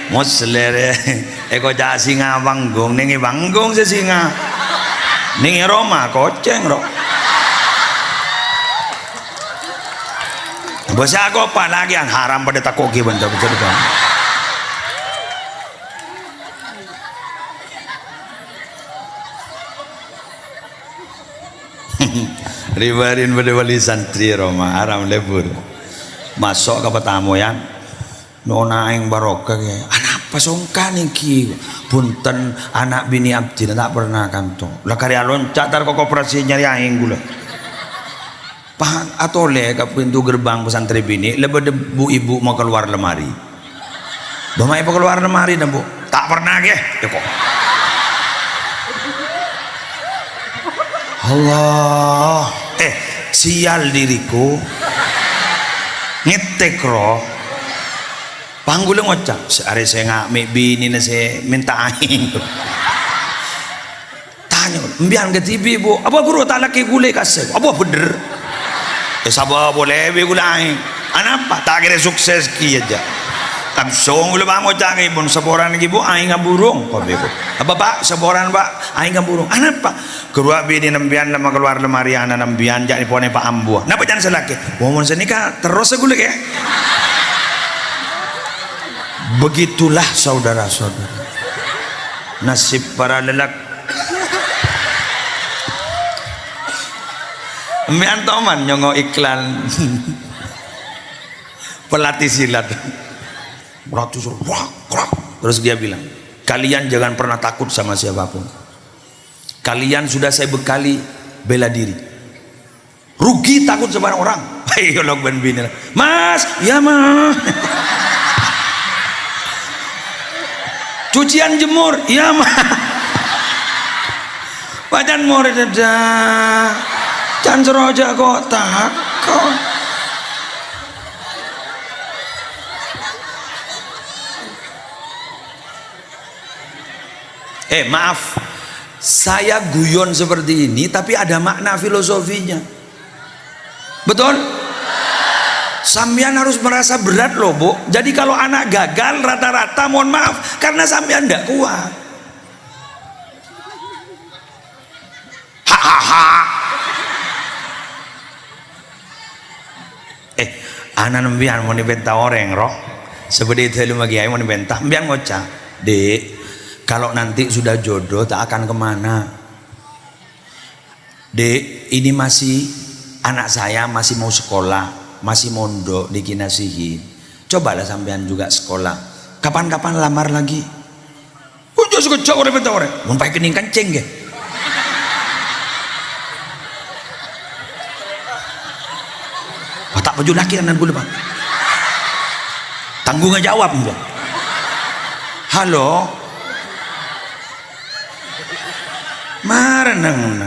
[SPEAKER 1] muslere eko ja singa banggung ningi banggung se singa ningi Roma koceng ro basa ako pa lagi ang haram pada takoki bentar betul ribarin pada wali santri Roma haram lebur masuk ke petamu ya nona yang barokah ya anak pasongkan iki punten anak bini abdi tak pernah kanto lah karya loncat tar kok koperasi nyari aing gula pahan atau le ke pintu gerbang pesantren bini lebih debu ibu mau keluar lemari bawa ibu keluar lemari dan bu tak pernah ya kok Allah sial diriku ngetek roh panggulnya ngocak sehari saya nggak bini nasi minta aing tanya mbian ke TV bu apa guru tak laki gule kasih apa bener sabar boleh be gula aing anak apa tak kira sukses ki aja langsung gula bang ngocak ibun seboran lagi bu aing ngaburung apa pak seboran pak aing ngaburung anak apa keluar bini nembian lama keluar lemari anak nembian jadi pone pak ambu napa jangan selaki mohon senika terus segule ya begitulah saudara-saudara nasib para lelaki embian toman nyongo iklan pelatih silat terus dia bilang kalian jangan pernah takut sama siapapun. Kalian sudah saya bekali bela diri. Rugi takut sama orang. Ayo log ben bini. Mas, ya mas. Cucian jemur, ya mas. Badan murid ada. Can seroja kok takut. Maaf, saya guyon seperti ini tapi ada makna filosofinya, betul? Sampean harus merasa berat loh bu. Jadi kalau anak gagal rata-rata mohon maaf karena sampean tidak kuat. Hahaha. Anak nembian mau dibentah orang roh seperti itu lu lagi mau dibentah, nembian ngocak dek. Kalau nanti sudah jodoh tak akan kemana. Dek, ini masih anak saya masih mau sekolah, masih mondok dikinasihin. Cobalah sampean juga sekolah. Kapan-kapan lamar lagi. Udah sekejap orang minta orang. Mempai kening kencing ya. Tak baju laki kan gue lepas. Tanggung jawab enggak. Halo. Mareneng.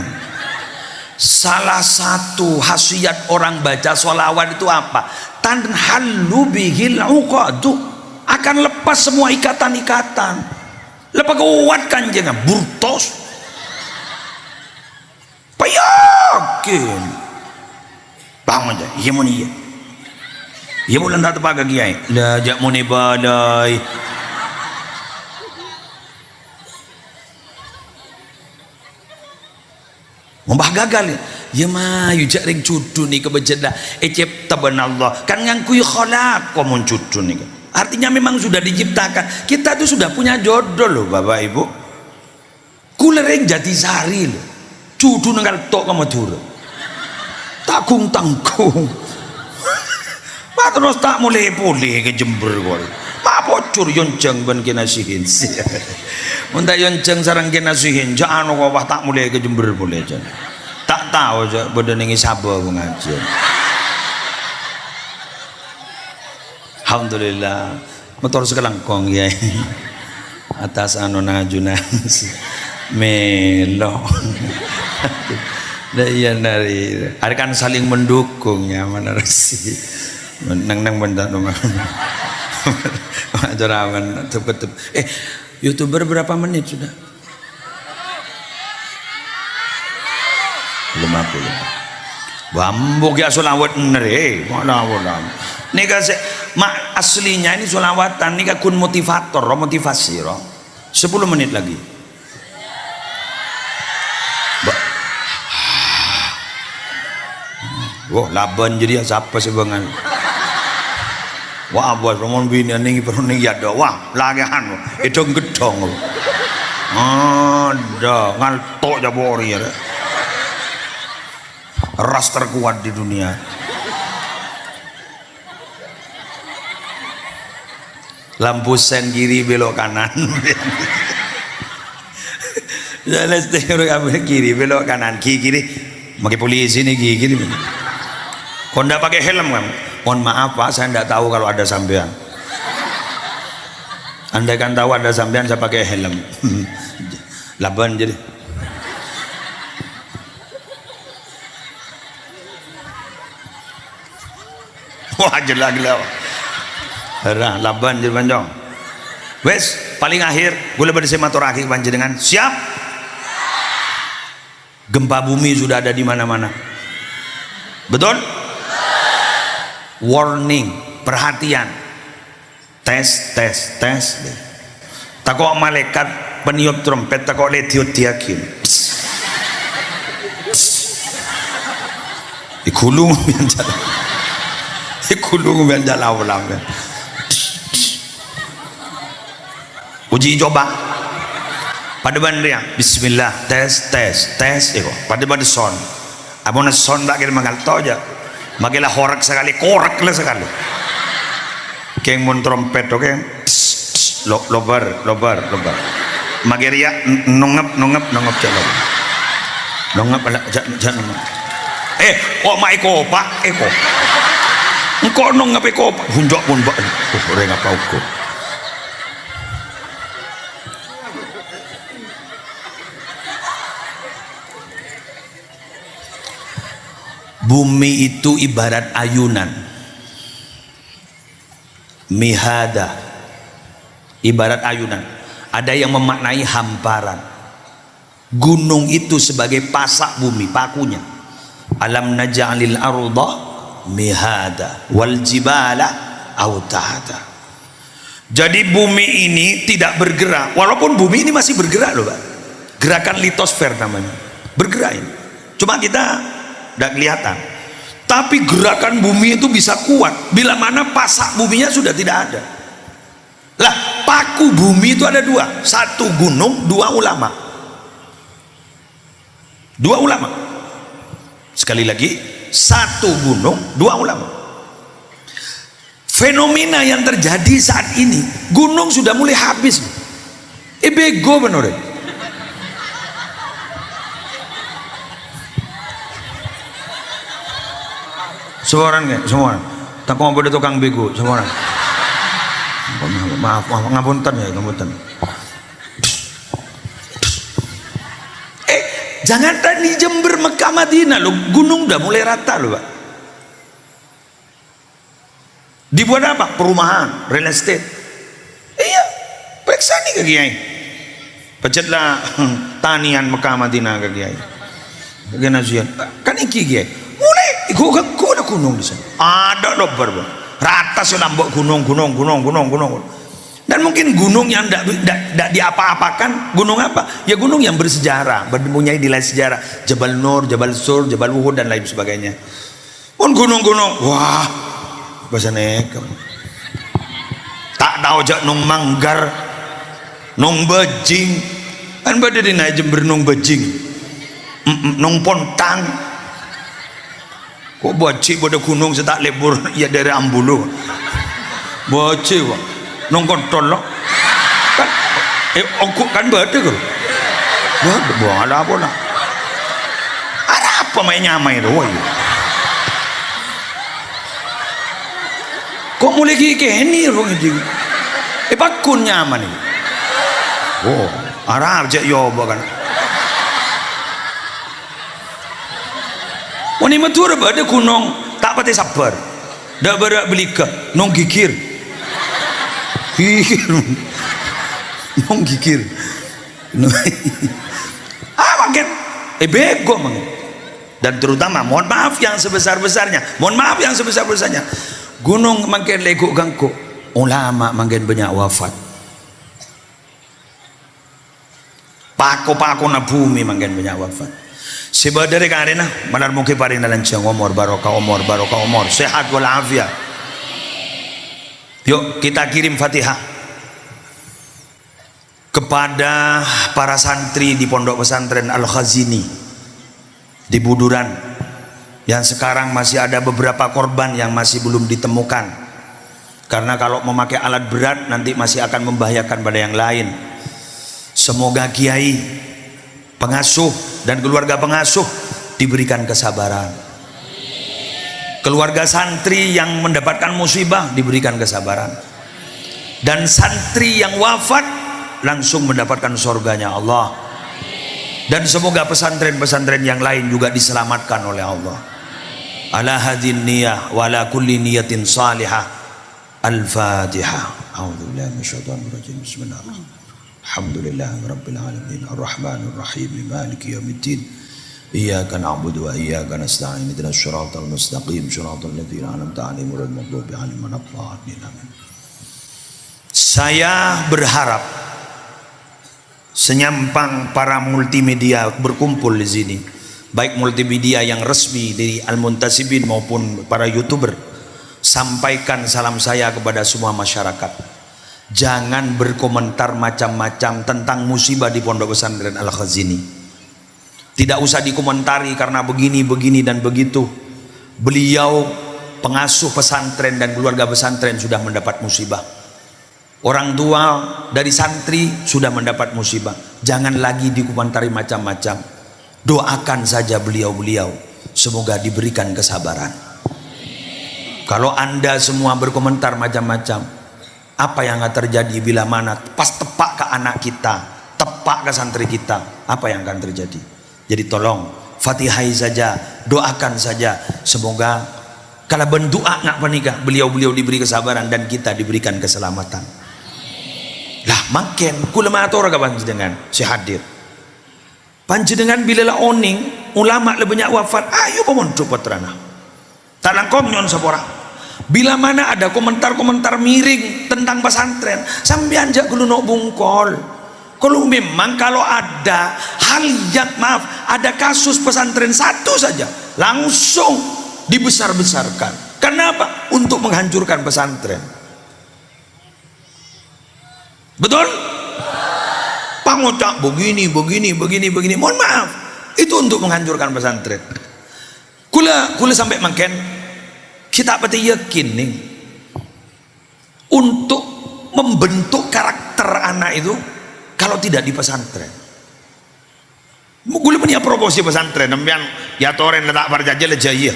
[SPEAKER 1] Salah satu khasiat orang baca sholawat itu apa? Tanhallu bihil uqadu, akan lepas semua ikatan-ikatan. Lepas kuatkan jangan burtos. Payakin. Bangun aja. Iya mau nih. Iya mau lantar tepaga kiai. Dah jak mau nih badai. Membah gagal ya mah yujak ring cudu nih kebejeda ecep taban Allah kan ngangkui kholak komun cudu nih artinya memang sudah diciptakan. Kita tuh sudah punya jodoh loh Bapak Ibu. Kulereng Jatisari loh cudu nenggal tok kamu dulu takung tanggung pak terus tak mulai ke Jember kok pak pocur yonceng ben kinasihin sih. Untuk yonceng sarang kinasihin jangan kok tak mulai ke Jember boleh aja. Tak tahu aja bodoh nengi sabo aku ngaji. Alhamdulillah motor sekelangkong ya atas anu najunan melo. Iya nari ada kan saling mendukung ya mana sih nang bentar rumah jarawan tep YouTuber berapa menit sudah? 50. Bambuk ya solawat bener mana nih kasih mak aslinya ini solawatan nih kun motivator motivasi 10 menit lagi. Wah laban jadi siapa sih bangan? Wah bos romon bini nih perlu nih ada wah lagian itu gedong. Ada ngaltok jabori ya. Ras terkuat di dunia. Lampu sen kiri belok kanan. Jalan setir kiri belok kanan kiri pakai polisi nih kiri. Kau ndak pakai helm kan? Mohon maaf Pak, saya ndak tahu kalau ada sampean. Anda kan tahu ada sampean saya pakai helm. Laban jadi. Wah gila. Herah laban jadi panjang. Wes paling akhir boleh bersematur akhir panjenengan siap. Gempa bumi sudah ada di mana-mana. Betul? Warning, perhatian. Tes. Takut malaikat peniup trompet takut letiut diakin. Ikulung yang jalan. Ikulung yang jalan ulang. Uji coba. Pada bandria bismillah tes iko pada pada son abona son tak kira mangal toja magilah horak sekali korak lah sekali keng mon trompet oke lobar magiria nongap jalan nongap jangan kok mai ko pak eko engkau nongap eko hunjak pun bak orang apa ukur. Bumi itu ibarat ayunan, mihada, ibarat ayunan. Ada yang memaknai hamparan. Gunung itu sebagai pasak bumi, pakunya. Alam naj'alil arda mihada wal jibala autada. Jadi bumi ini tidak bergerak, walaupun bumi ini masih bergerak loh Pak. Gerakan litosfer namanya, bergerak ini. Cuma kita tidak kelihatan, tapi gerakan bumi itu bisa kuat bila mana pasak buminya sudah tidak ada. Lah paku bumi itu ada dua, satu gunung, dua ulama. Dua ulama. Sekali lagi, satu gunung, dua ulama. Fenomena yang terjadi saat ini, gunung sudah mulai habis. Bego bener. Semua orang nggak? Semua orang. Tak mau pada tukang bego, semua orang. Maaf, ngapunten ya, ngapunten. Jangan tadi Jember, Mekah, Madinah loh, gunung udah mulai rata loh, Pak. Dibuat apa? Perumahan, real estate. Iya, periksa nih ke Kiai. Pecetlah tanian Mekah, Madinah ke Kiai. Kenazian. Kan iki Kiai. Mulai gua ada gunung di sana. Ada loh berapa? Rata sudah mbok gunung. Dan mungkin gunung yang tidak diapa-apakan, gunung apa? Ya gunung yang bersejarah, mempunyai nilai sejarah. Jabal Nur, Jabal Sur, Jabal Uhud dan lain sebagainya. Pun gunung-gunung, wah, bahasa nek. Tak tahu jak nong Manggar, nong Bejing, kan pada di naik Jember nong Bejing, nong Pontang. Kok bocil pada gunung setak lebur ya dari Ambulu. Bocil, Pak. Nong kontol lo kan ongkuk kan bade kan buang ada apa lah, ada apa main nyamai itu woy. Kok mulai kini rong itu pakun nyaman ini. Oh Arab cek yoba kan wani matur bade gunung tak pati sabar dak berak belika nong gigir gigir makin bego mang. Dan terutama mohon maaf yang sebesar-besarnya gunung makin leguk gangku ulama makin banyak wafat, pako-pako na bumi makin banyak wafat. Sebab dari karena manar mungkin paling dalam cang umur barokah umur sehat walafiat. Yuk kita kirim Fatihah kepada para santri di Pondok Pesantren Al-Khazini di Buduran, yang sekarang masih ada beberapa korban yang masih belum ditemukan, karena kalau memakai alat berat nanti masih akan membahayakan pada yang lain. Semoga kiai, pengasuh dan keluarga pengasuh diberikan kesabaran. Keluarga santri yang mendapatkan musibah diberikan kesabaran, dan santri yang wafat langsung mendapatkan surganya Allah. Dan semoga pesantren-pesantren yang lain juga diselamatkan oleh Allah. Ala hadin niyah wa ala kulli niyatin salihah. Al-Fatihah. A'udzubillahi minasyaitonir rajim. Bismillahirrahmanirrahim. Alhamdulillahirabbil alamin arrahmanir rahim maliki yaumiddin. Iyyaka na'budu wa iyyaka nasta'in ihdinas siratal mustaqim siratal ladzina an'amta 'alaihim ghairil maghdubi 'alaihim waladdallin. Saya berharap senyampang para multimedia berkumpul di sini, baik multimedia yang resmi dari Al-Muntasibin maupun para YouTuber, sampaikan salam saya kepada semua masyarakat. Jangan berkomentar macam-macam tentang musibah di Pondok Pesantren Al-Khazini. Tidak usah dikomentari karena begini dan begitu. Beliau pengasuh pesantren dan keluarga pesantren sudah mendapat musibah. Orang tua dari santri sudah mendapat musibah. Jangan lagi dikomentari macam-macam. Doakan saja beliau-beliau, semoga diberikan kesabaran. Kalau Anda semua berkomentar macam-macam, apa yang akan terjadi bila mana pas tepak ke anak kita, tepak ke santri kita, apa yang akan terjadi? Jadi tolong Fatihai saja, doakan saja, semoga kalau berdoa nak panikah beliau-beliau diberi kesabaran dan kita diberikan keselamatan. Lah makin kula matur ka panjenengan si hadir. Panjenengan bila la oning ulama le banyak wafat, ayo pemonco putrana. Talangkom nyon sapora. Bila mana ada komentar-komentar miring tentang pesantren, sampean jak kudu nok bungkol. Kalau memang kalau ada hal yang ada kasus pesantren satu saja langsung dibesar-besarkan. Kenapa? Untuk menghancurkan pesantren. Betul? Pangocak begini. Mohon maaf, itu untuk menghancurkan pesantren. Kula sampai makan kita pati yakin nih untuk membentuk karakter anak itu kalau tidak di pesantren. Kula punya proposi pesantren, nempian ya toren letak berjajah lejaya.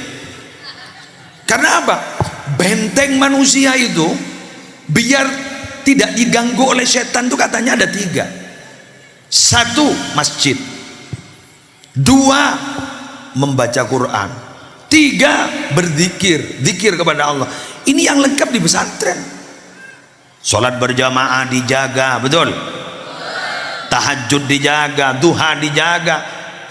[SPEAKER 1] Karena apa? Benteng manusia itu biar tidak diganggu oleh setan itu katanya ada 3. 1, masjid. 2, membaca Quran. 3, berzikir, zikir kepada Allah. Ini yang lengkap di pesantren. Sholat berjamaah dijaga, betul? Tahajud dijaga, duha dijaga.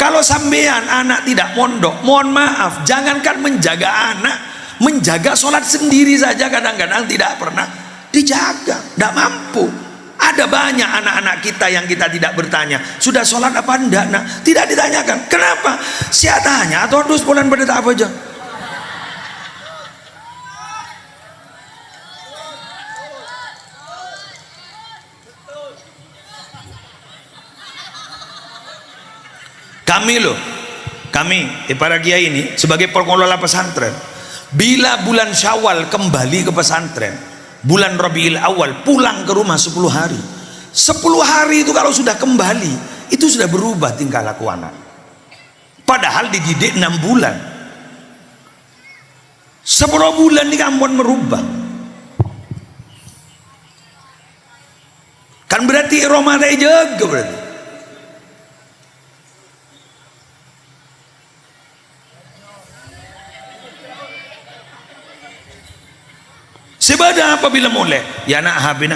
[SPEAKER 1] Kalau sampean anak tidak mondok, mohon maaf, jangankan menjaga anak, menjaga sholat sendiri saja kadang-kadang tidak pernah dijaga, tidak mampu. Ada banyak anak-anak kita yang kita tidak bertanya, sudah sholat apa enggak? Nah, tidak ditanyakan. Kenapa? Siapa tanya atau dus bulan pada tak apa aja. Kami para kiai ini sebagai pengelola pesantren, bila bulan Syawal kembali ke pesantren, bulan Rabiul Awal pulang ke rumah 10 hari. 10 hari itu kalau sudah kembali, itu sudah berubah tingkah laku anak. Padahal dididik 6 bulan. 10 bulan ini kampun merubah. Kan berarti Ramadan jaga berarti. Sebadah apabila mulai ya nak habina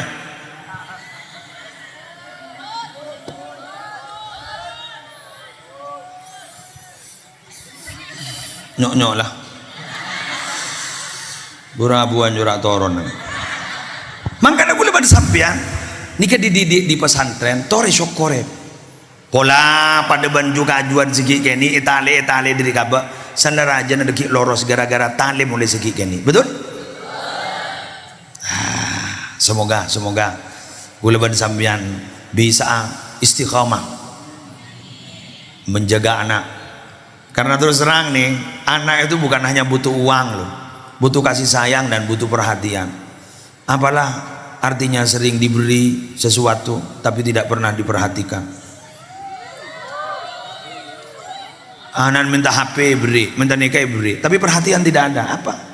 [SPEAKER 1] nyok lah burabuan jurak toron. Makanya boleh pada sampean nikah dididik di pesantren tore syokore pola pada banju kajuan segi keni etale dari kabak sandaraja nadeki loros gara-gara tale mulai segi keni, betul? Semoga gulaban sampean bisa istiqamah menjaga anak. Karena terus terang nih, anak itu bukan hanya butuh uang loh, butuh kasih sayang dan butuh perhatian. Apalah artinya sering diberi sesuatu tapi tidak pernah diperhatikan. Anak minta HP beri, minta nikah beri, tapi perhatian tidak ada. Apa?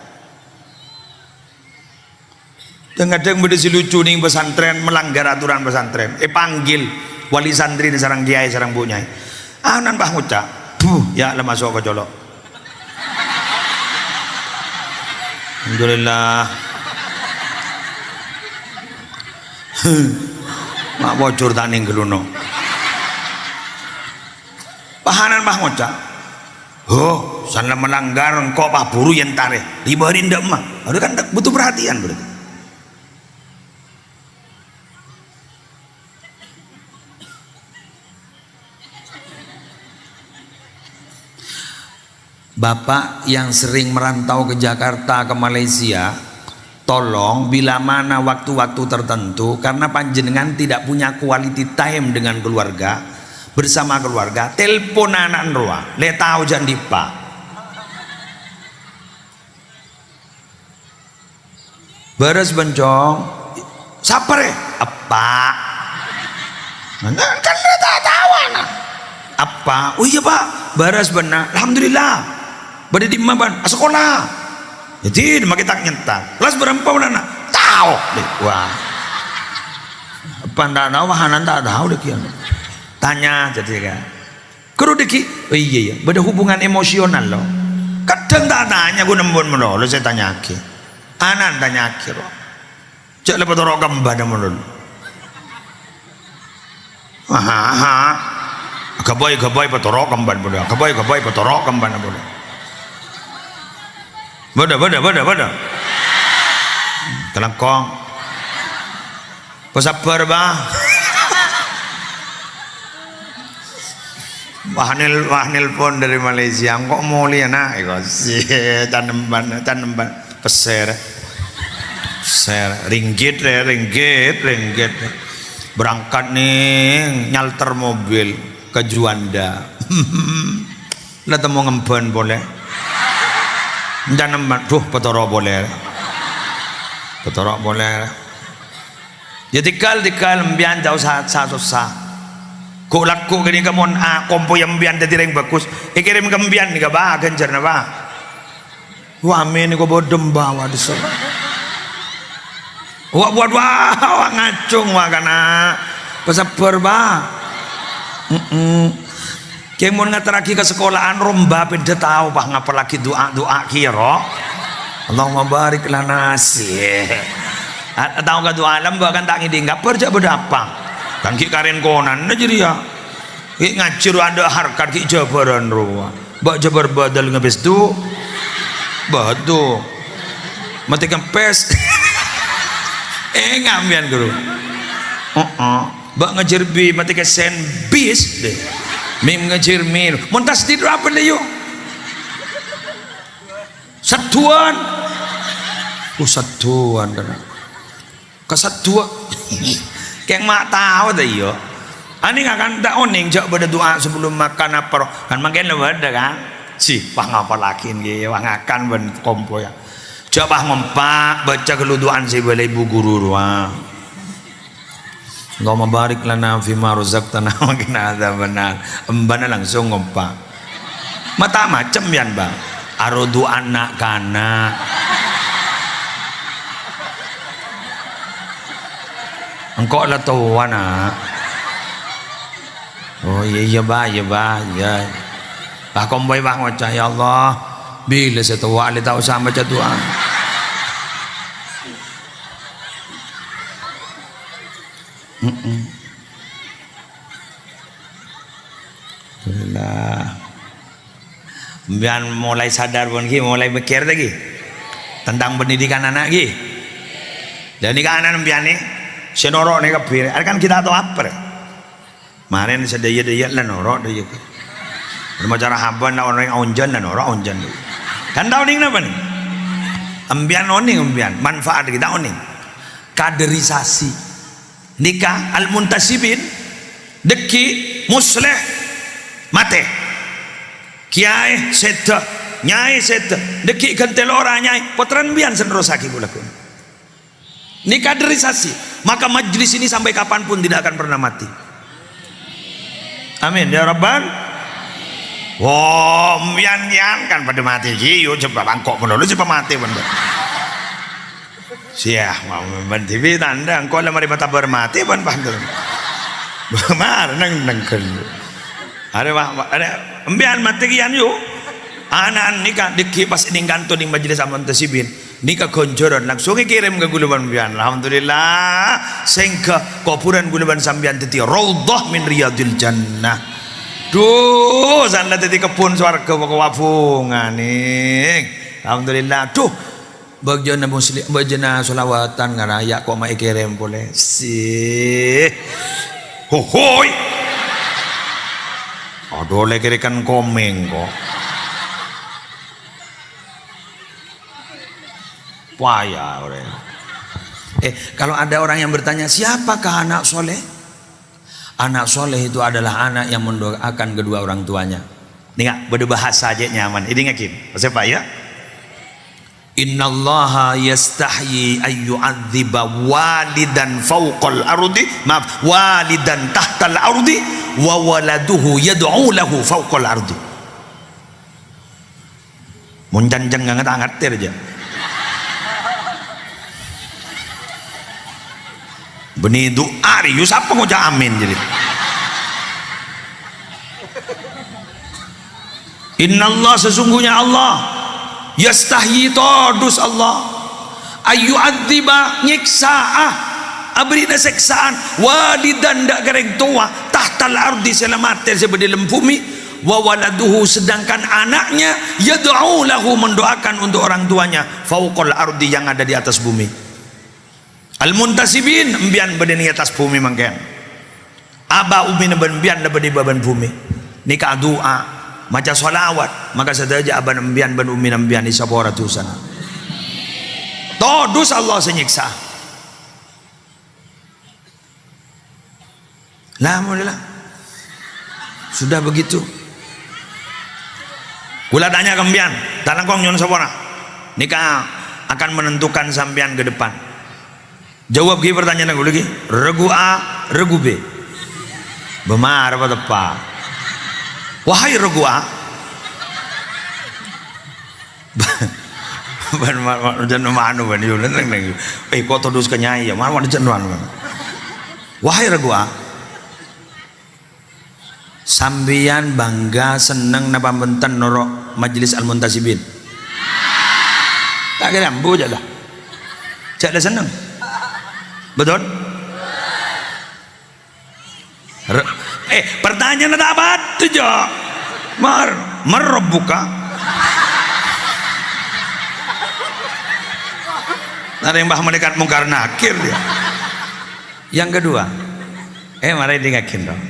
[SPEAKER 1] Kadang-kadang berdesi lucu nih pesantren melanggar aturan pesantren. Panggil wali santri di sarang kiai sarang bunyai. Anan bah ngucap, ya lemah masuk ke colok. Alhamdulillah. Mak bocor taning geluno. Pahanan bah ngucap. Oh, sana melanggar kok pak buru yang tarik. Dibarin ndak mah. Ada kan butuh perhatian berarti. Bapak yang sering merantau ke Jakarta, ke Malaysia, tolong bila mana waktu-waktu tertentu karena panjenengan tidak punya quality time dengan keluarga, bersama keluarga, telepon anak roa, le tahu jangan dipa. Beres bencong, saper apa? Kan tak tahu anak. Apa? Oh iya pak, beres benar, alhamdulillah. Bade di maban sekolah. Jadi kita nyentak. Kelas berapa anak? Tahu deh. Wah. Apa ndak tahu hanan tak tahu deh kian. Tanya jadi kan. Kero deki. Oh iya. Beda hubungan emosional loh. Kadang tak tanya gue nembon menol. Saya tanya ke. Anan tanya ke. Cek lepas orang kembar menol. Aha. Gabai petorok kembar bodoh. Gabai petorok kembar bodoh. Bodoh. Kelengkong. Pesabar bah. Wahnil pun dari Malaysia. Kok mau lihat nak? Iko sih tanemban peser. Ringgit. berangkat nih nyalter mobil ke Juanda. Lah temu ngemben boleh. Jangan duh petoro boleh. Petoro boleh. Ya tikal mbian jauh susah. Kok laku gini kamon kompo yang mbian dadi reng bagus. Kirim ke mbian ni ka ba ganjar na ba. Wa amin ko bodem bawa diso. Wa buat wa ngacung wa kana. Pasabar ba. Kaya mau ngataraki ke sekolahan romba pede tahu bah ngapa lagi doa kira Allahumma barik lana sih tahu ke doa alam bahkan tak ngidi nggak perja berapa kan ki karen konan aja dia ki ngacir ada harkat ki jabaran ruwa bak jabar badal ngabis tu batu mati kempes ngambian guru bak ngajerbi mati ke sen bis deh mim ngajir mir montas tidur apa le yuk satuan satuan kesatuan kayak mak tahu dah yo ani akan tak oning jak pada doa sebelum makan apa kan makin lebih ada kan si pah ngapa lagi ni wang akan ben kompo ya coba ngompak baca keluduan si balai ibu guru ruang Allahumma barik lana fima razaqtana wa qina adzabannar. Embana langsung ngompak. Mata macam yan ba. Arodu anak kana. Engkau lah tahu anak. Oh iya ba ya. Bah komboy bah ngocah ya Allah. Bila saya tahu ali tahu sama baca doa. Alhamdulillah. Biar mulai sadar pun ki, mulai mikir lagi tentang pendidikan anak ki. Dan ni kan anak biar ni senoro ni kapir. Kan kita tahu apa? Kemarin sedaya lah norok dia. Bermacam haban lah orang onjan lah norok onjan. Kan tahu ni kenapa ni? Ambian oning ambian manfaat kita oning. Kaderisasi. Nikah al-muntasibin deki musleh mate kiai seta nyai seta deki kentel orang nyai potran bian senrosaki kulakun ini kaderisasi maka majlis ini sampai kapanpun tidak akan pernah mati amin ya rabbal wah bian kan pada mati yuk coba bangkok pun dulu coba mati pun siah mau TV tanda engkau lah mari mata bermati ban pandel bemar nang ken ada embian mati kian yuk anak nikah diki pas ini kantor di majelis aman tasibin nikah konjoran langsung kirim ke guluban embian alhamdulillah sehingga kopuran guluban sambian teti raudhah min riyadil jannah duh sana teti kebun swarga wafungan nih alhamdulillah duh bagian muslim bagian solawatan ngaraya kok mai kirim boleh sih hohoi aduh le kirikan komeng kok payah orang kalau ada orang yang bertanya siapakah anak soleh? Anak soleh itu adalah anak yang mendoakan kedua orang tuanya. Nih berbahasa aja nyaman ini ngakim siapa ya? Innallaha yastahyi ayyu'adziba walidan fawqal ardi maaf walidan tahtal ardi wa waladuhu yad'u lahu fawqal ardi mun janjang ngangat-angat aja benih doa rius apa ngoja amin jadi innallah sesungguhnya Allah yastahyi todus Allah ayu adziba nyiksa'ah abrina seksaan walidan dak gareng tua tahtal ardi selamater sebedi lembumi wa waladuhu sedangkan anaknya yad'u lahu mendoakan untuk orang tuanya fauqal ardi yang ada di atas bumi al-muntasibin embian beden di atas bumi mangken aba umi nembian di baban bumi nikah doa maca solawat maka sadaja aban embian ban umi nembian di sabora tusan todus Allah senyiksa Alhamdulillah. Sudah begitu. Kula tanya kembian, tanah kong nyon sapona. Nikah akan menentukan sampean ke depan. Jawab ki pertanyaan aku lagi. Regu A, regu B. Benar apa tepat? Wahai regu A. Jangan manu ban yo neng neng. Kok terus kenyai ya, mana jenduan. Wahai regu A. Sambian bangga seneng napa benten noro majelis al-muntasibin. Tak kira ambu aja lah. Cak ada seneng. Betul? Pertanyaan ada apa tuh jo? Merebuka. Ada yang bah mendekat mungkar nakir dia. Yang kedua, mari dengakin dong.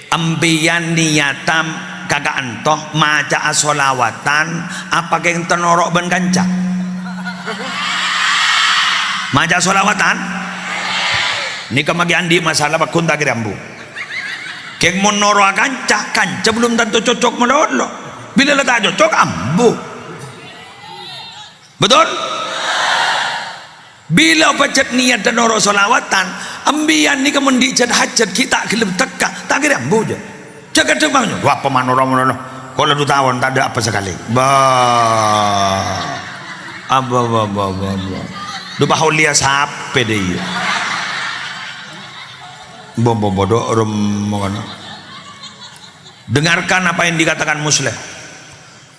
[SPEAKER 1] Ambiyan niyatam kagak antoh maca asolawatan apa yang tenorok ben kanca maca solawatan ini kemagi andi masalah bakun tak kirambu keng monoro kanca belum tentu cocok menurut lo bila letak cocok ambu betul bila pacet niat dan noro solawatan ambian ni kemundi jad hajat kita gelem teka tak kira ambu je jaga demangnya wah pemanoro kalau 2 tahun tak ada apa sekali dupa haulia sape deh bodoh dengarkan apa yang dikatakan Musleh.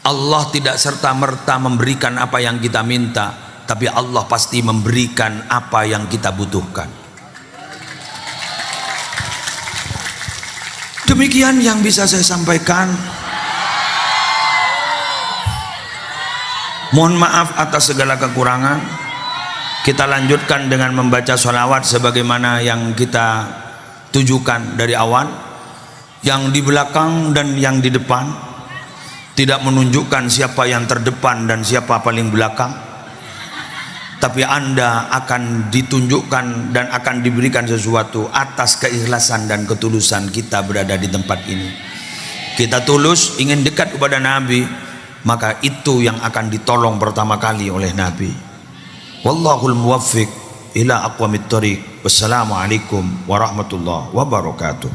[SPEAKER 1] Allah tidak serta-merta memberikan apa yang kita minta, tapi Allah pasti memberikan apa yang kita butuhkan. Demikian yang bisa saya sampaikan. Mohon maaf atas segala kekurangan. Kita lanjutkan dengan membaca sholawat sebagaimana yang kita tujukan dari awal. Yang di belakang dan yang di depan tidak menunjukkan siapa yang terdepan dan siapa paling belakang, tapi Anda akan ditunjukkan dan akan diberikan sesuatu atas keikhlasan dan ketulusan kita berada di tempat ini. Kita tulus ingin dekat kepada Nabi, maka itu yang akan ditolong pertama kali oleh Nabi. Wallahul muwaffiq ila aqwamit thoriq. Wassalamualaikum warahmatullahi wabarakatuh.